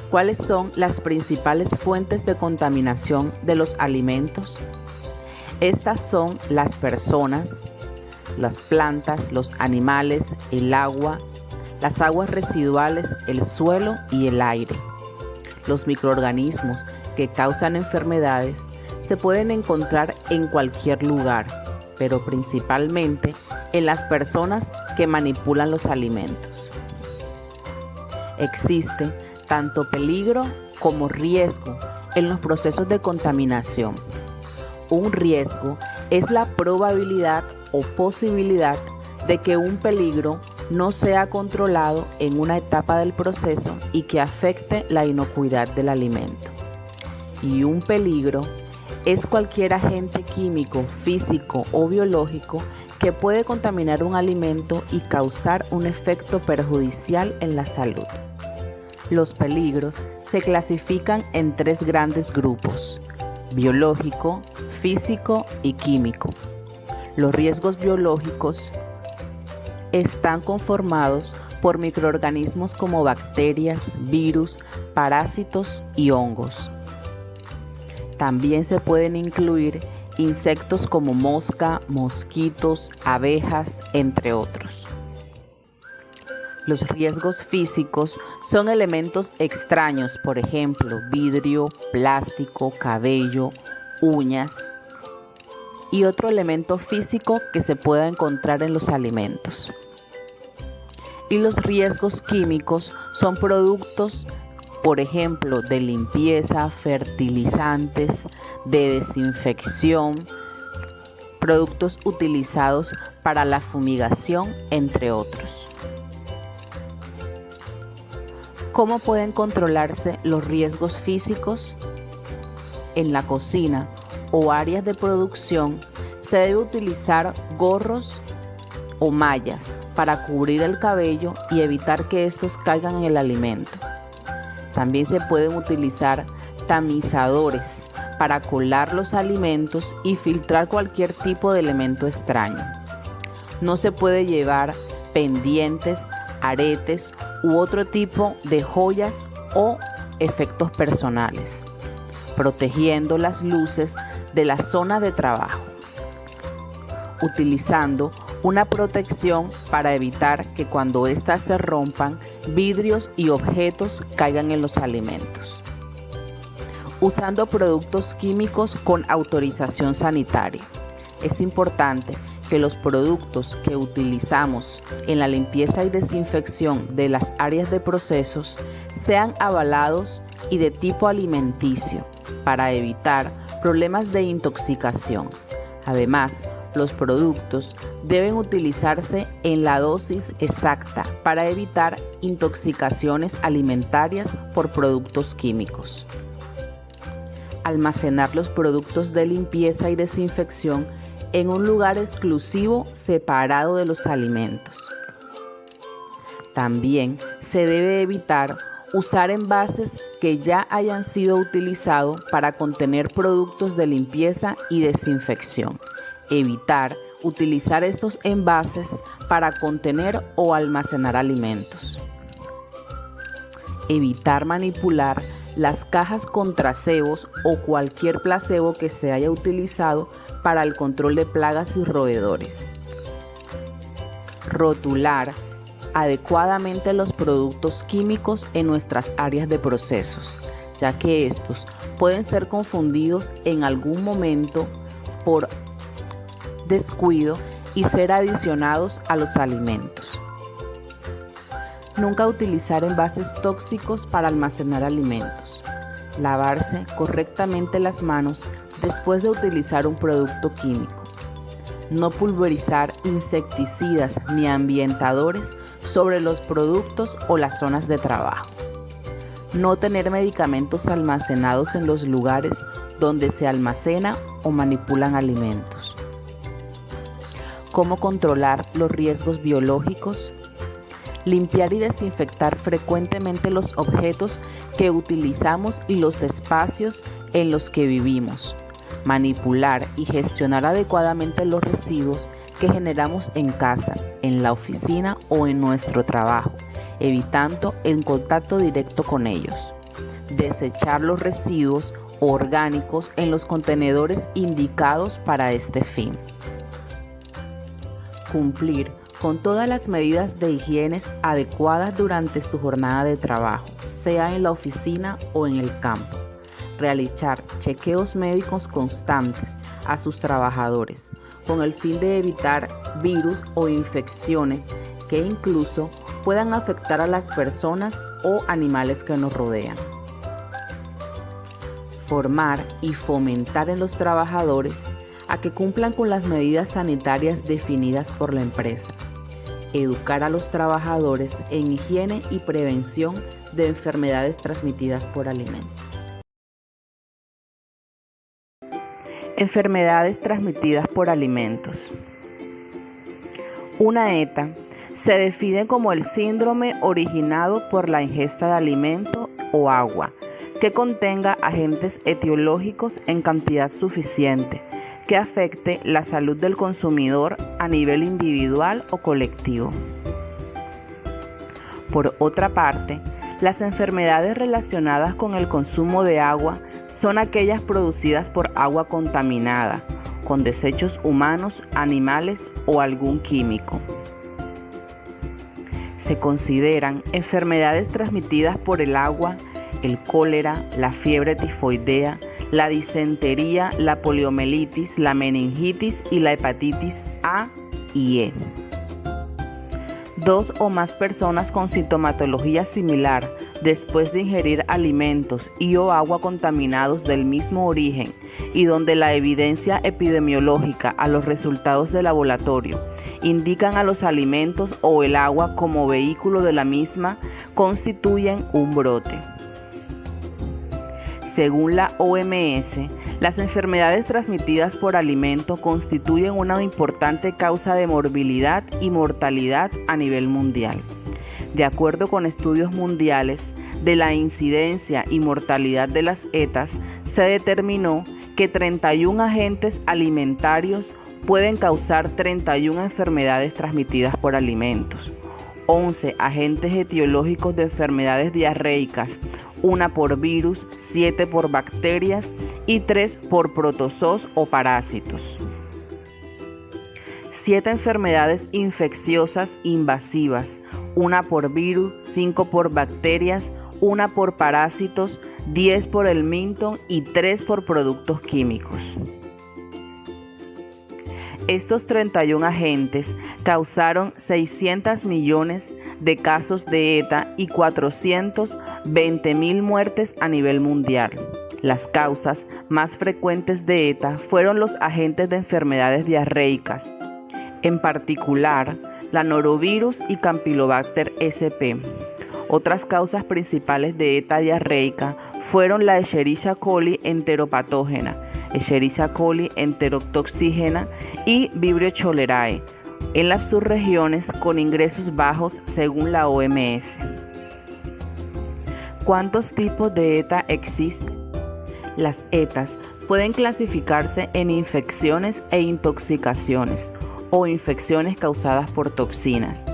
¿Cuáles son las principales fuentes de contaminación de los alimentos? Estas son las personas, las plantas, los animales, el agua, las aguas residuales, el suelo y el aire. Los microorganismos que causan enfermedades se pueden encontrar en cualquier lugar, pero principalmente en las personas que manipulan los alimentos. Existe tanto peligro como riesgo en los procesos de contaminación. Un riesgo es la probabilidad o posibilidad de que un peligro no sea controlado en una etapa del proceso y que afecte la inocuidad del alimento. Y un peligro es cualquier agente químico, físico o biológico que puede contaminar un alimento y causar un efecto perjudicial en la salud. Los peligros se clasifican en 3 grandes grupos: biológico, físico y químico. Los riesgos biológicos están conformados por microorganismos como bacterias, virus, parásitos y hongos. También se pueden incluir insectos como mosca, mosquitos, abejas, entre otros. Los riesgos físicos son elementos extraños, por ejemplo, vidrio, plástico, cabello, uñas. y otro elemento físico que se pueda encontrar en los alimentos. Y los riesgos químicos son productos, por ejemplo, de limpieza, fertilizantes, de desinfección, productos utilizados para la fumigación, entre otros. ¿Cómo pueden controlarse los riesgos físicos? En la cocina o áreas de producción se debe utilizar gorros o mallas para cubrir el cabello y evitar que estos caigan en el alimento. También se pueden utilizar tamizadores para colar los alimentos y filtrar cualquier tipo de elemento extraño. No se puede llevar pendientes, aretes u otro tipo de joyas o efectos personales, protegiendo las luces de la zona de trabajo, utilizando una protección para evitar que cuando éstas se rompan, vidrios y objetos caigan en los alimentos. Usando productos químicos con autorización sanitaria. Es importante que los productos que utilizamos en la limpieza y desinfección de las áreas de procesos sean avalados y de tipo alimenticio para evitar problemas de intoxicación. Además, los productos deben utilizarse en la dosis exacta para evitar intoxicaciones alimentarias por productos químicos. Almacenar los productos de limpieza y desinfección en un lugar exclusivo separado de los alimentos. También se debe evitar usar envases que ya hayan sido utilizados para contener productos de limpieza y desinfección. Evitar utilizar estos envases para contener o almacenar alimentos. Evitar manipular las cajas contra cebos o cualquier placebo que se haya utilizado para el control de plagas y roedores. Rotular adecuadamente los productos químicos en nuestras áreas de procesos, ya que estos pueden ser confundidos en algún momento por descuido y ser adicionados a los alimentos. Nunca utilizar envases tóxicos para almacenar alimentos. Lavarse correctamente las manos después de utilizar un producto químico. No pulverizar insecticidas ni ambientadores sobre los productos o las zonas de trabajo. No tener medicamentos almacenados en los lugares donde se almacena o manipulan alimentos. ¿Cómo controlar los riesgos biológicos? Limpiar y desinfectar frecuentemente los objetos que utilizamos y los espacios en los que vivimos. Manipular y gestionar adecuadamente los residuos que generamos en casa, en la oficina o en nuestro trabajo, evitando el contacto directo con ellos. Desechar los residuos orgánicos en los contenedores indicados para este fin. Cumplir con todas las medidas de higiene adecuadas durante tu jornada de trabajo, sea en la oficina o en el campo. Realizar chequeos médicos constantes a sus trabajadores, con el fin de evitar virus o infecciones que incluso puedan afectar a las personas o animales que nos rodean. Formar y fomentar en los trabajadores a que cumplan con las medidas sanitarias definidas por la empresa. Educar a los trabajadores en higiene y prevención de enfermedades transmitidas por alimentos. Enfermedades transmitidas por alimentos. Una ETA se define como el síndrome originado por la ingesta de alimento o agua que contenga agentes etiológicos en cantidad suficiente que afecte la salud del consumidor a nivel individual o colectivo. Por otra parte, las enfermedades relacionadas con el consumo de agua son aquellas producidas por agua contaminada, con desechos humanos, animales o algún químico. Se consideran enfermedades transmitidas por el agua, el cólera, la fiebre tifoidea, la disentería, la poliomielitis, la meningitis y la hepatitis A y E. 2 o más personas con sintomatología similar después de ingerir alimentos y o agua contaminados del mismo origen y donde la evidencia epidemiológica a los resultados de laboratorio indican a los alimentos o el agua como vehículo de la misma constituyen un brote. Según la OMS, las enfermedades transmitidas por alimento constituyen una importante causa de morbilidad y mortalidad a nivel mundial. De acuerdo con estudios mundiales de la incidencia y mortalidad de las ETAs, se determinó que 31 agentes alimentarios pueden causar 31 enfermedades transmitidas por alimentos, 11 agentes etiológicos de enfermedades diarreicas, 1 por virus, 7 por bacterias y 3 por protozoos o parásitos. 7 enfermedades infecciosas invasivas, 1 por virus, 5 por bacterias, 1 por parásitos, 10 por el Milton y 3 por productos químicos. Estos 31 agentes causaron 600 millones de casos de ETA y 420.000 muertes a nivel mundial. Las causas más frecuentes de ETA fueron los agentes de enfermedades diarreicas, en particular la norovirus y Campylobacter sp. Otras causas principales de ETA diarreica fueron la Escherichia coli enteropatógena, Escherichia coli enterotoxígena y Vibrio cholerae, en las subregiones con ingresos bajos según la OMS. ¿Cuántos tipos de ETA existen? Las ETAs pueden clasificarse en infecciones e intoxicaciones o infecciones causadas por toxinas.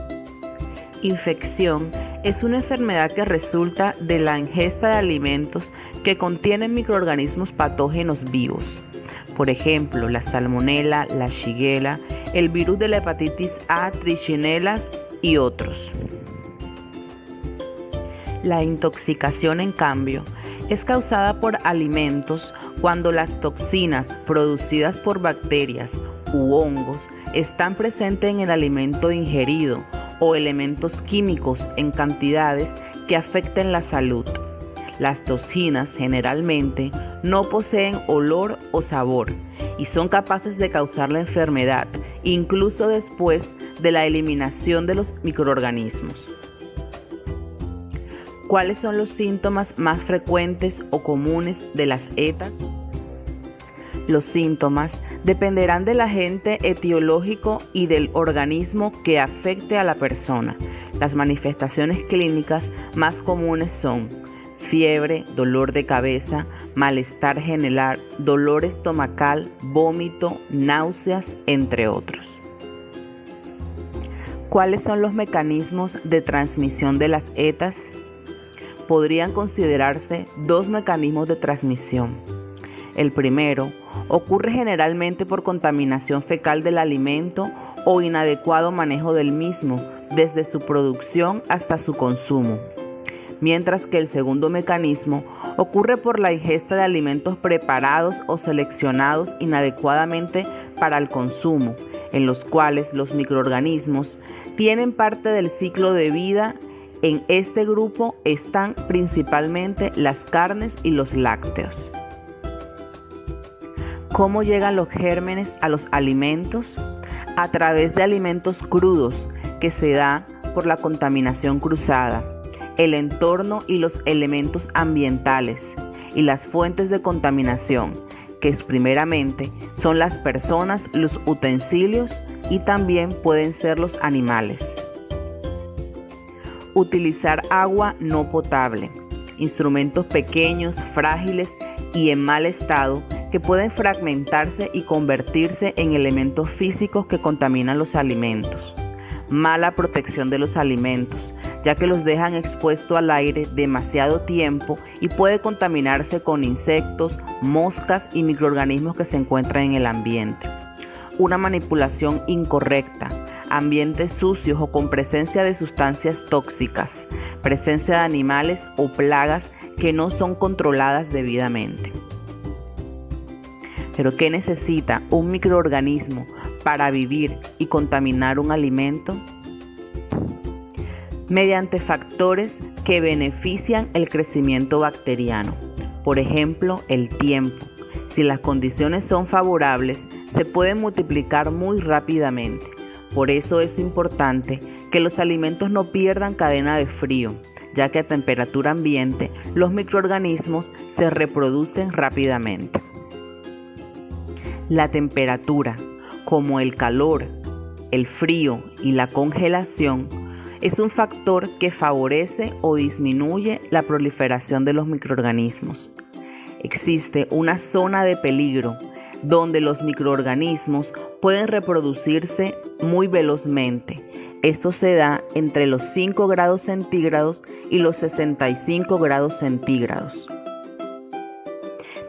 Infección es una enfermedad que resulta de la ingesta de alimentos que contienen microorganismos patógenos vivos. Por ejemplo, la salmonela, la shigella, el virus de la hepatitis A, trichinella y otros. La intoxicación, en cambio, es causada por alimentos cuando las toxinas producidas por bacterias u hongos están presentes en el alimento ingerido o elementos químicos en cantidades que afecten la salud. Las toxinas generalmente no poseen olor o sabor y son capaces de causar la enfermedad, incluso después de la eliminación de los microorganismos. ¿Cuáles son los síntomas más frecuentes o comunes de las ETAs? Los síntomas dependerán del agente etiológico y del organismo que afecte a la persona. Las manifestaciones clínicas más comunes son fiebre, dolor de cabeza, malestar general, dolor estomacal, vómito, náuseas, entre otros. ¿Cuáles son los mecanismos de transmisión de las ETAs? Podrían considerarse 2 mecanismos de transmisión. El primero ocurre generalmente por contaminación fecal del alimento o inadecuado manejo del mismo, desde su producción hasta su consumo. Mientras que el segundo mecanismo ocurre por la ingesta de alimentos preparados o seleccionados inadecuadamente para el consumo, en los cuales los microorganismos tienen parte del ciclo de vida. En este grupo están principalmente las carnes y los lácteos. ¿Cómo llegan los gérmenes a los alimentos? A través de alimentos crudos, que se da por la contaminación cruzada, el entorno y los elementos ambientales, y las fuentes de contaminación, que primeramente son las personas, los utensilios y también pueden ser los animales. Utilizar agua no potable, instrumentos pequeños, frágiles y en mal estado que pueden fragmentarse y convertirse en elementos físicos que contaminan los alimentos. Mala protección de los alimentos, ya que los dejan expuestos al aire demasiado tiempo y puede contaminarse con insectos, moscas y microorganismos que se encuentran en el ambiente. Una manipulación incorrecta, ambientes sucios o con presencia de sustancias tóxicas, presencia de animales o plagas que no son controladas debidamente. Pero ¿qué necesita un microorganismo para vivir y contaminar un alimento? Mediante factores que benefician el crecimiento bacteriano. Por ejemplo, el tiempo. Si las condiciones son favorables, se pueden multiplicar muy rápidamente. Por eso es importante que los alimentos no pierdan cadena de frío, ya que a temperatura ambiente los microorganismos se reproducen rápidamente. La temperatura, como el calor, el frío y la congelación, es un factor que favorece o disminuye la proliferación de los microorganismos. Existe una zona de peligro donde los microorganismos pueden reproducirse muy velozmente. Esto se da entre los 5 grados centígrados y los 65 grados centígrados.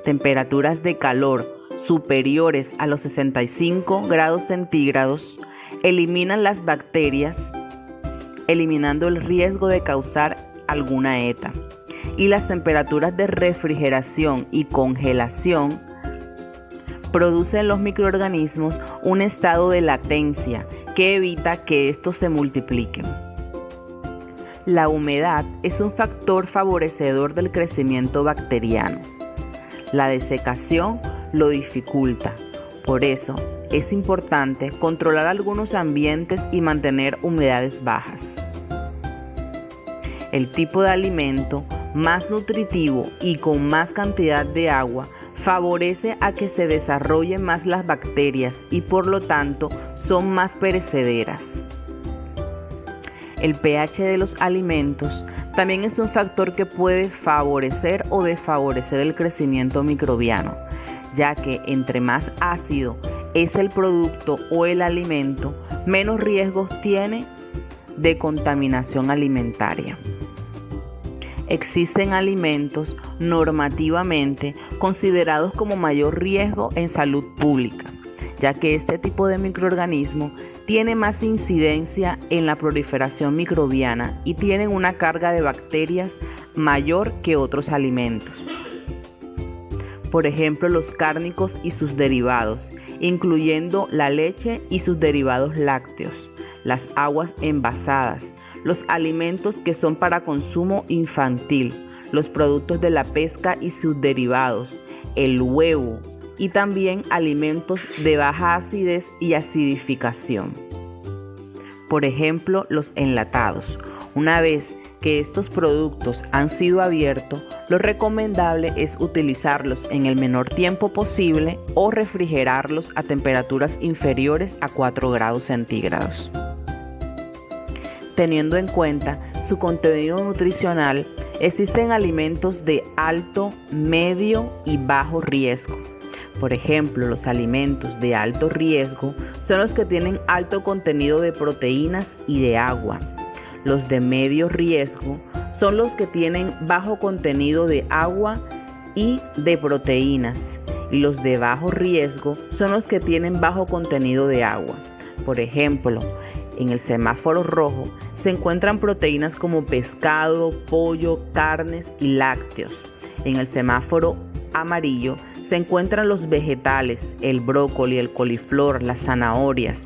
Temperaturas de calor superiores a los 65 grados centígrados eliminan las bacterias, eliminando el riesgo de causar alguna ETA. Y las temperaturas de refrigeración y congelación producen en los microorganismos un estado de latencia que evita que estos se multipliquen. La humedad es un factor favorecedor del crecimiento bacteriano. La desecación lo dificulta. Por eso es importante controlar algunos ambientes y mantener humedades bajas. El tipo de alimento más nutritivo y con más cantidad de agua favorece a que se desarrollen más las bacterias y por lo tanto son más perecederas. El pH de los alimentos también es un factor que puede favorecer o desfavorecer el crecimiento microbiano, ya que entre más ácido es el producto o el alimento, menos riesgos tiene de contaminación alimentaria. Existen alimentos normativamente considerados como mayor riesgo en salud pública, ya que este tipo de microorganismo tiene más incidencia en la proliferación microbiana y tienen una carga de bacterias mayor que otros alimentos. Por ejemplo, los cárnicos y sus derivados, incluyendo la leche y sus derivados lácteos, las aguas envasadas, los alimentos que son para consumo infantil, los productos de la pesca y sus derivados, el huevo y también alimentos de baja acidez y acidificación. Por ejemplo, los enlatados. Una vez que estos productos han sido abiertos, lo recomendable es utilizarlos en el menor tiempo posible o refrigerarlos a temperaturas inferiores a 4 grados centígrados. Teniendo en cuenta su contenido nutricional, existen alimentos de alto, medio y bajo riesgo. Por ejemplo, los alimentos de alto riesgo son los que tienen alto contenido de proteínas y de agua. Los de medio riesgo son los que tienen bajo contenido de agua y de proteínas. Y los de bajo riesgo son los que tienen bajo contenido de agua. Por ejemplo, en el semáforo rojo se encuentran proteínas como pescado, pollo, carnes y lácteos. En el semáforo amarillo se encuentran los vegetales, el brócoli, el coliflor, las zanahorias.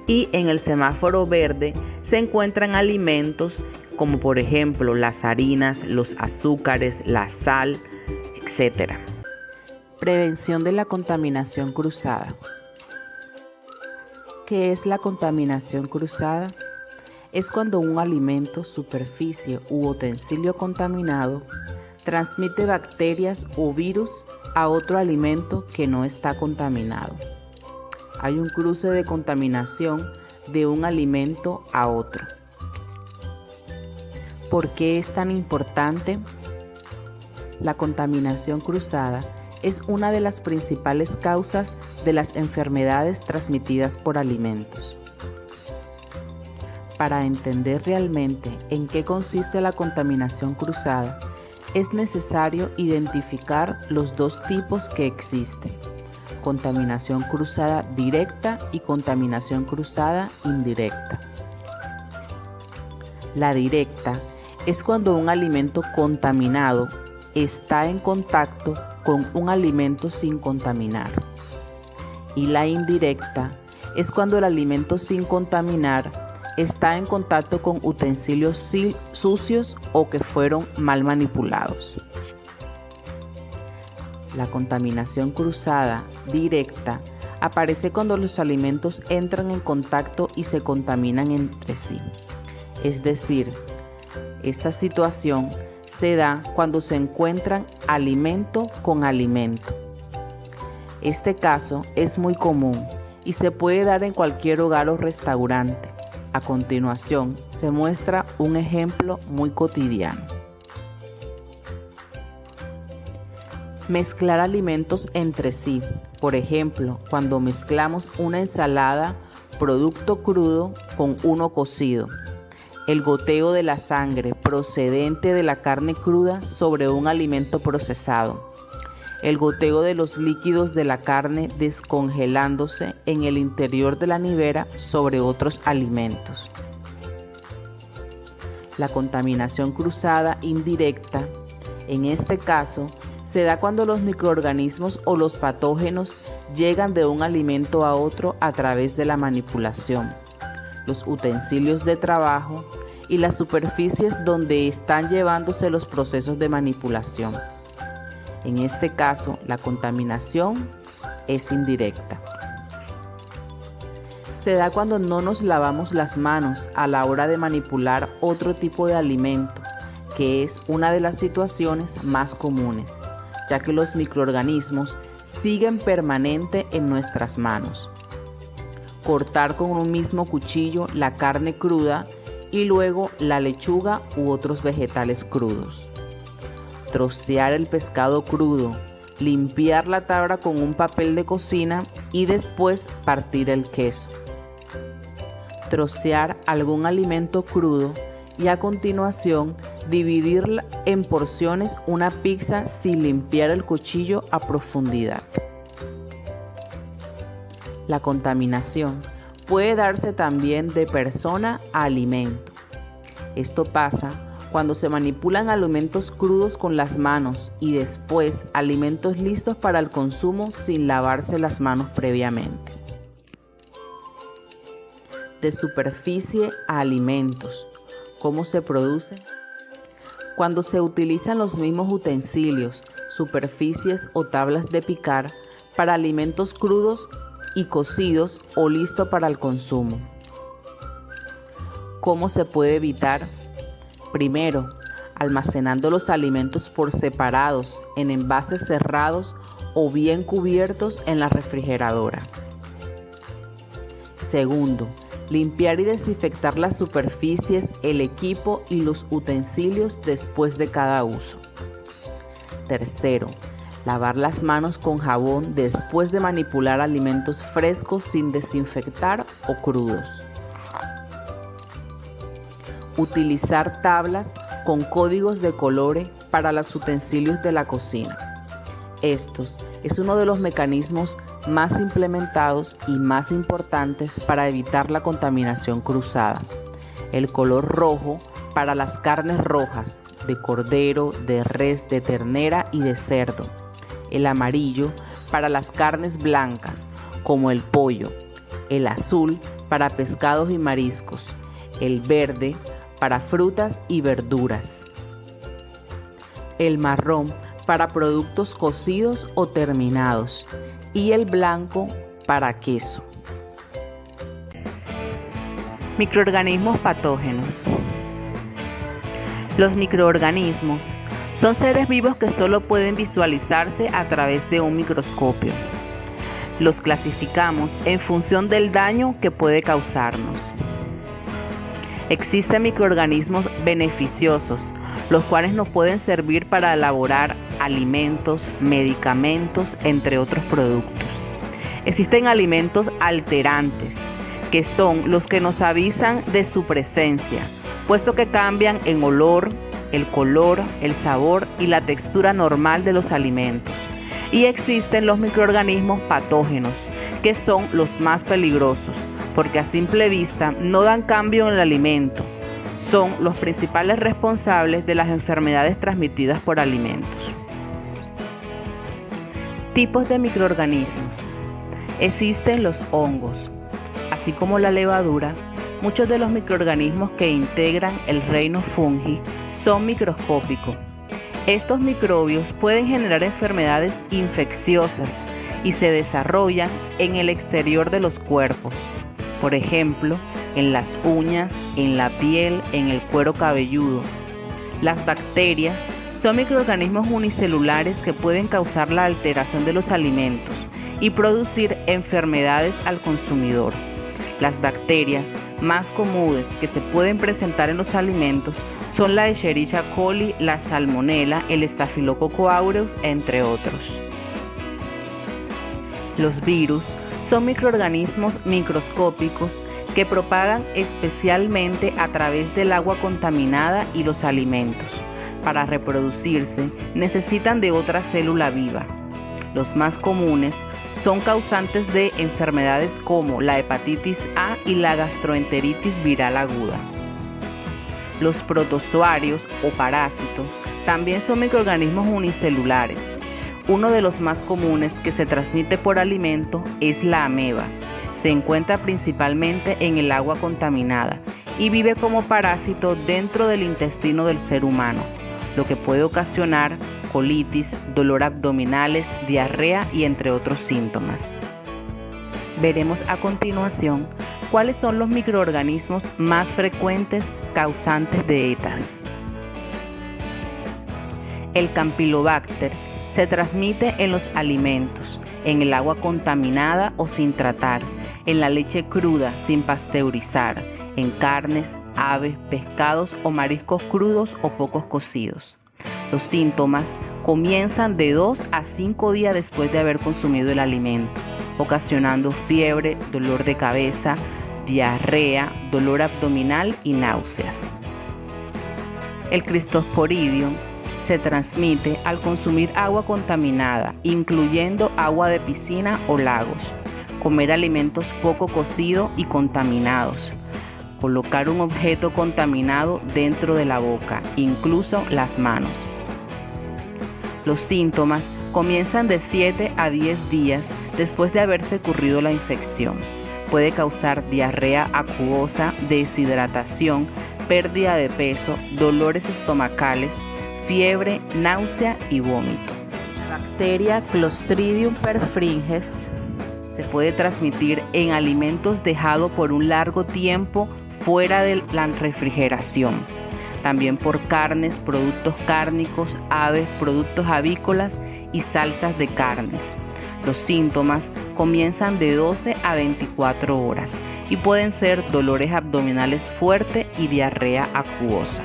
Y en el semáforo verde se encuentran alimentos como por ejemplo las harinas, los azúcares, la sal, etc. Prevención de la contaminación cruzada. ¿Qué es la contaminación cruzada? Es cuando un alimento, superficie u utensilio contaminado transmite bacterias o virus a otro alimento que no está contaminado. Hay un cruce de contaminación de un alimento a otro. ¿Por qué es tan importante? La contaminación cruzada es una de las principales causas de las enfermedades transmitidas por alimentos. Para entender realmente en qué consiste la contaminación cruzada, es necesario identificar los dos tipos que existen: contaminación cruzada directa y contaminación cruzada indirecta. La directa es cuando un alimento contaminado está en contacto con un alimento sin contaminar. y la indirecta es cuando el alimento sin contaminar está en contacto con utensilios sucios o que fueron mal manipulados. La contaminación cruzada directa aparece cuando los alimentos entran en contacto y se contaminan entre sí. Es decir, esta situación se da cuando se encuentran alimento con alimento. Este caso es muy común y se puede dar en cualquier hogar o restaurante. A continuación, se muestra un ejemplo muy cotidiano. Mezclar alimentos entre sí. Por ejemplo, cuando mezclamos una ensalada, producto crudo con uno cocido. El goteo de la sangre procedente de la carne cruda sobre un alimento procesado. El goteo de los líquidos de la carne descongelándose en el interior de la nevera sobre otros alimentos. La contaminación cruzada indirecta, en este caso, se da cuando los microorganismos o los patógenos llegan de un alimento a otro a través de la manipulación, los utensilios de trabajo y las superficies donde están llevándose los procesos de manipulación. En este caso, la contaminación es indirecta. Se da cuando no nos lavamos las manos a la hora de manipular otro tipo de alimento, que es una de las situaciones más comunes, ya que los microorganismos siguen permanente en nuestras manos. Cortar con un mismo cuchillo la carne cruda y luego la lechuga u otros vegetales crudos. Trocear el pescado crudo, limpiar la tabla con un papel de cocina y después partir el queso. Trocear algún alimento crudo y a continuación dividir en porciones una pizza sin limpiar el cuchillo a profundidad. La contaminación puede darse también de persona a alimento. Esto pasa cuando se manipulan alimentos crudos con las manos y después alimentos listos para el consumo sin lavarse las manos previamente. De superficie a alimentos. ¿Cómo se produce? Cuando se utilizan los mismos utensilios, superficies o tablas de picar para alimentos crudos y cocidos o listos para el consumo. ¿Cómo se puede evitar? Primero, almacenando los alimentos por separados en envases cerrados o bien cubiertos en la refrigeradora. Segundo, limpiar y desinfectar las superficies, el equipo y los utensilios después de cada uso. Tercero, lavar las manos con jabón después de manipular alimentos frescos sin desinfectar o crudos. Utilizar tablas con códigos de colores para los utensilios de la cocina. Estos es uno de los mecanismos más implementados y más importantes para evitar la contaminación cruzada. El color rojo para las carnes rojas de cordero, de res, de ternera y de cerdo. El amarillo para las carnes blancas como el pollo. El azul para pescados y mariscos. El verde para frutas y verduras. El marrón para productos cocidos o terminados y el blanco para queso. Microorganismos patógenos. Los microorganismos son seres vivos que solo pueden visualizarse a través de un microscopio. Los clasificamos en función del daño que puede causarnos. Existen microorganismos beneficiosos, los cuales nos pueden servir para elaborar alimentos, medicamentos, entre otros productos. Existen alimentos alterantes, que son los que nos avisan de su presencia, puesto que cambian en olor, el color, el sabor y la textura normal de los alimentos. Y existen los microorganismos patógenos, que son los más peligrosos, porque a simple vista no dan cambio en el alimento. Son los principales responsables de las enfermedades transmitidas por alimentos. Tipos de microorganismos. Existen los hongos. Así como la levadura, muchos de los microorganismos que integran el reino fungi son microscópicos. Estos microbios pueden generar enfermedades infecciosas y se desarrollan en el exterior de los cuerpos. Por ejemplo, en las uñas, en la piel, en el cuero cabelludo. Las bacterias son microorganismos unicelulares que pueden causar la alteración de los alimentos y producir enfermedades al consumidor. Las bacterias más comunes que se pueden presentar en los alimentos son la Escherichia coli, la Salmonella, el Staphylococcus aureus, entre otros. Los virus son microorganismos microscópicos que propagan especialmente a través del agua contaminada y los alimentos. Para reproducirse necesitan de otra célula viva. Los más comunes son causantes de enfermedades como la hepatitis A y la gastroenteritis viral aguda. Los protozoarios o parásitos también son microorganismos unicelulares. Uno de los más comunes que se transmite por alimento es la ameba. Se encuentra principalmente en el agua contaminada y vive como parásito dentro del intestino del ser humano, lo que puede ocasionar colitis, dolor abdominales, diarrea y entre otros síntomas. Veremos a continuación cuáles son los microorganismos más frecuentes causantes de ETAs. El Campylobacter se transmite en los alimentos, en el agua contaminada o sin tratar, en la leche cruda sin pasteurizar, en carnes, aves, pescados o mariscos crudos o pocos cocidos. Los síntomas comienzan de 2 a 5 días después de haber consumido el alimento, ocasionando fiebre, dolor de cabeza, diarrea, dolor abdominal y náuseas. El Cryptosporidium se transmite al consumir agua contaminada, incluyendo agua de piscina o lagos, comer alimentos poco cocidos y contaminados, colocar un objeto contaminado dentro de la boca, incluso las manos. Los síntomas comienzan de 7 a 10 días después de haberse ocurrido la infección. Puede causar diarrea acuosa, deshidratación, pérdida de peso, dolores estomacales, fiebre, náusea y vómito. La bacteria Clostridium perfringens se puede transmitir en alimentos dejados por un largo tiempo fuera de la refrigeración. También por carnes, productos cárnicos, aves, productos avícolas y salsas de carnes. Los síntomas comienzan de 12 a 24 horas y pueden ser dolores abdominales fuertes y diarrea acuosa.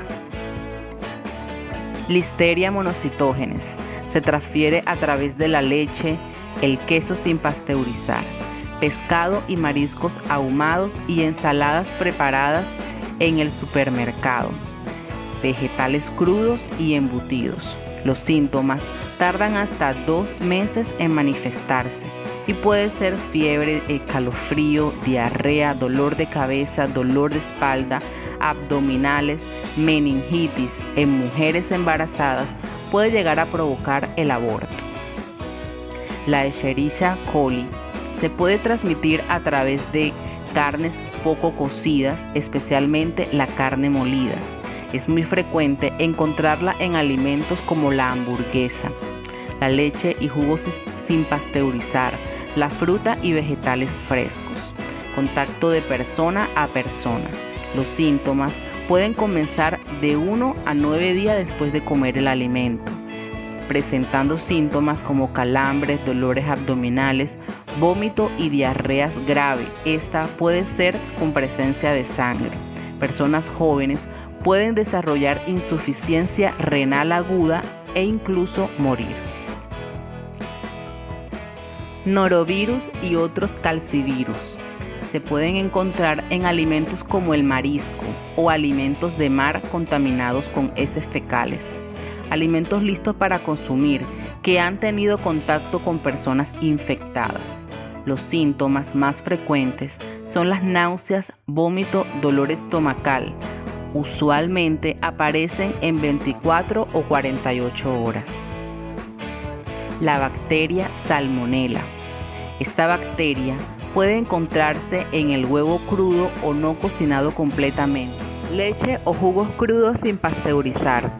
Listeria monocytogenes se transfiere a través de la leche, el queso sin pasteurizar, pescado y mariscos ahumados y ensaladas preparadas en el supermercado, vegetales crudos y embutidos. Los síntomas tardan hasta 2 meses en manifestarse y puede ser fiebre, escalofrío, diarrea, dolor de cabeza, dolor de espalda, abdominales, meningitis. En mujeres embarazadas puede llegar a provocar el aborto. La Escherichia coli se puede transmitir a través de carnes poco cocidas, especialmente la carne molida. Es muy frecuente encontrarla en alimentos como la hamburguesa, la leche y jugos sin pasteurizar, la fruta y vegetales frescos. Contacto de persona a persona. Los síntomas pueden comenzar de 1 a 9 días después de comer el alimento, presentando síntomas como calambres, dolores abdominales, vómito y diarreas graves. Esta puede ser con presencia de sangre. Personas jóvenes pueden desarrollar insuficiencia renal aguda e incluso morir. Norovirus y otros calcivirus se pueden encontrar en alimentos como el marisco o alimentos de mar contaminados con heces fecales. Alimentos listos para consumir que han tenido contacto con personas infectadas. Los síntomas más frecuentes son las náuseas, vómito, dolor estomacal. Usualmente aparecen en 24 o 48 horas. La bacteria Salmonella. Esta bacteria puede encontrarse en el huevo crudo o no cocinado completamente, leche o jugos crudos sin pasteurizar,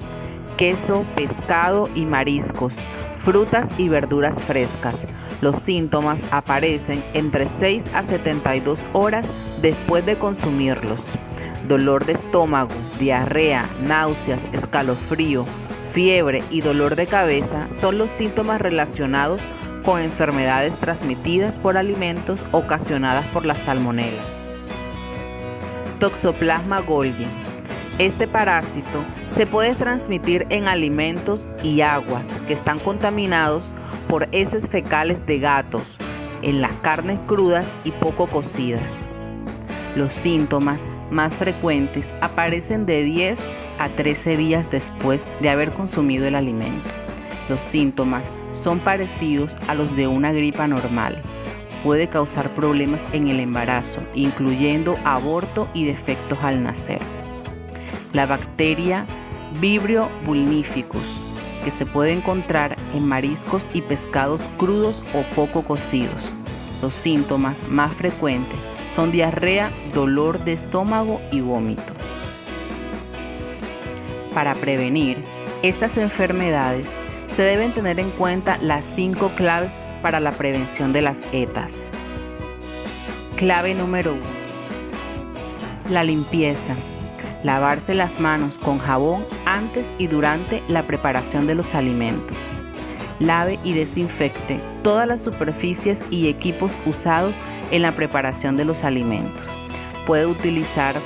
queso, pescado y mariscos, frutas y verduras frescas. Los síntomas aparecen entre 6 a 72 horas después de consumirlos. Dolor de estómago, diarrea, náuseas, escalofrío, fiebre y dolor de cabeza son los síntomas relacionados con enfermedades transmitidas por alimentos ocasionadas por la salmonela. Toxoplasma Golgi. Este parásito se puede transmitir en alimentos y aguas que están contaminados por heces fecales de gatos, en las carnes crudas y poco cocidas. Los síntomas más frecuentes aparecen de 10 a 13 días después de haber consumido el alimento. Los síntomas son parecidos a los de una gripa normal. Puede causar problemas en el embarazo, incluyendo aborto y defectos al nacer. La bacteria Vibrio vulnificus, que se puede encontrar en mariscos y pescados crudos o poco cocidos. Los síntomas más frecuentes son diarrea, dolor de estómago y vómito. Para prevenir estas enfermedades, se deben tener en cuenta las 5 claves para la prevención de las ETAs. Clave número 1. La limpieza. Lavarse las manos con jabón antes y durante la preparación de los alimentos. Lave y desinfecte todas las superficies y equipos usados en la preparación de los alimentos. Puede utilizar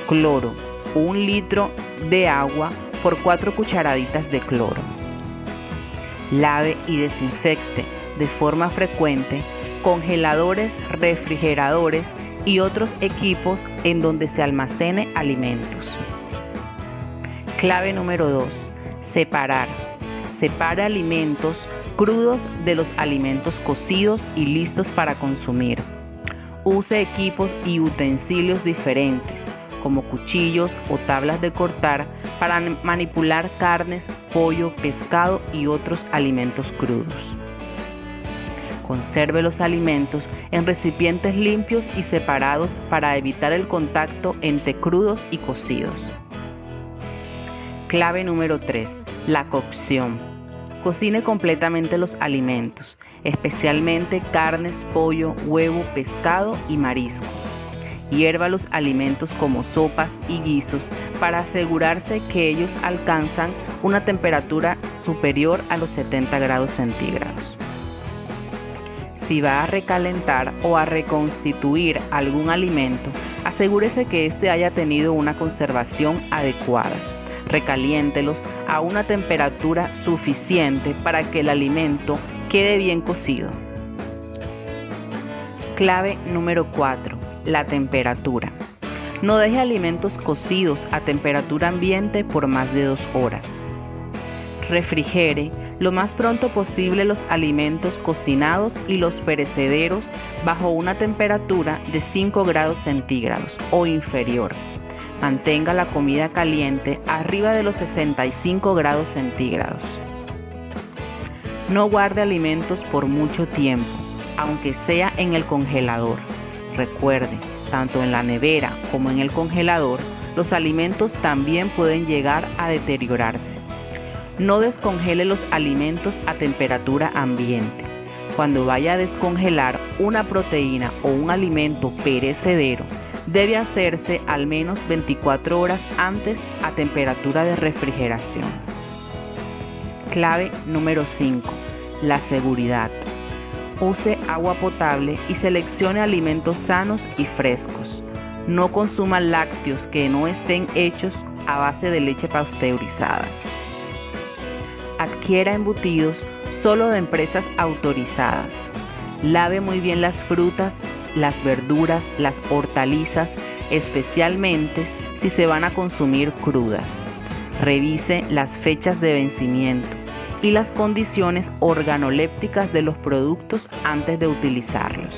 cloro, 1 litro de agua por 4 cucharaditas de cloro. Lave y desinfecte de forma frecuente congeladores, refrigeradores y otros equipos en donde se almacene alimentos. Clave número 2. Separar. Separe alimentos crudos de los alimentos cocidos y listos para consumir. Use equipos y utensilios diferentes, como cuchillos o tablas de cortar, para manipular carnes, pollo, pescado y otros alimentos crudos. Conserve los alimentos en recipientes limpios y separados para evitar el contacto entre crudos y cocidos. Clave número 3. La cocción. Cocine completamente los alimentos, especialmente carnes, pollo, huevo, pescado y marisco. Hierva los alimentos como sopas y guisos para asegurarse que ellos alcanzan una temperatura superior a los 70 grados centígrados. Si va a recalentar o a reconstituir algún alimento, asegúrese que éste haya tenido una conservación adecuada. Recaliéntelos a una temperatura suficiente para que el alimento quede bien cocido. Clave número 4. La temperatura. No deje alimentos cocidos a temperatura ambiente por más de 2 horas. Refrigere lo más pronto posible los alimentos cocinados y los perecederos bajo una temperatura de 5 grados centígrados o inferior. Mantenga la comida caliente arriba de los 65 grados centígrados. No guarde alimentos por mucho tiempo, aunque sea en el congelador. Recuerde, tanto en la nevera como en el congelador, los alimentos también pueden llegar a deteriorarse. No descongele los alimentos a temperatura ambiente. Cuando vaya a descongelar una proteína o un alimento perecedero, debe hacerse al menos 24 horas antes a temperatura de refrigeración. Clave número 5. La seguridad. Use agua potable y seleccione alimentos sanos y frescos. No consuma lácteos que no estén hechos a base de leche pasteurizada. Adquiera embutidos solo de empresas autorizadas. Lave muy bien las frutas, las verduras, las hortalizas, especialmente si se van a consumir crudas. Revise las fechas de vencimiento y las condiciones organolépticas de los productos antes de utilizarlos.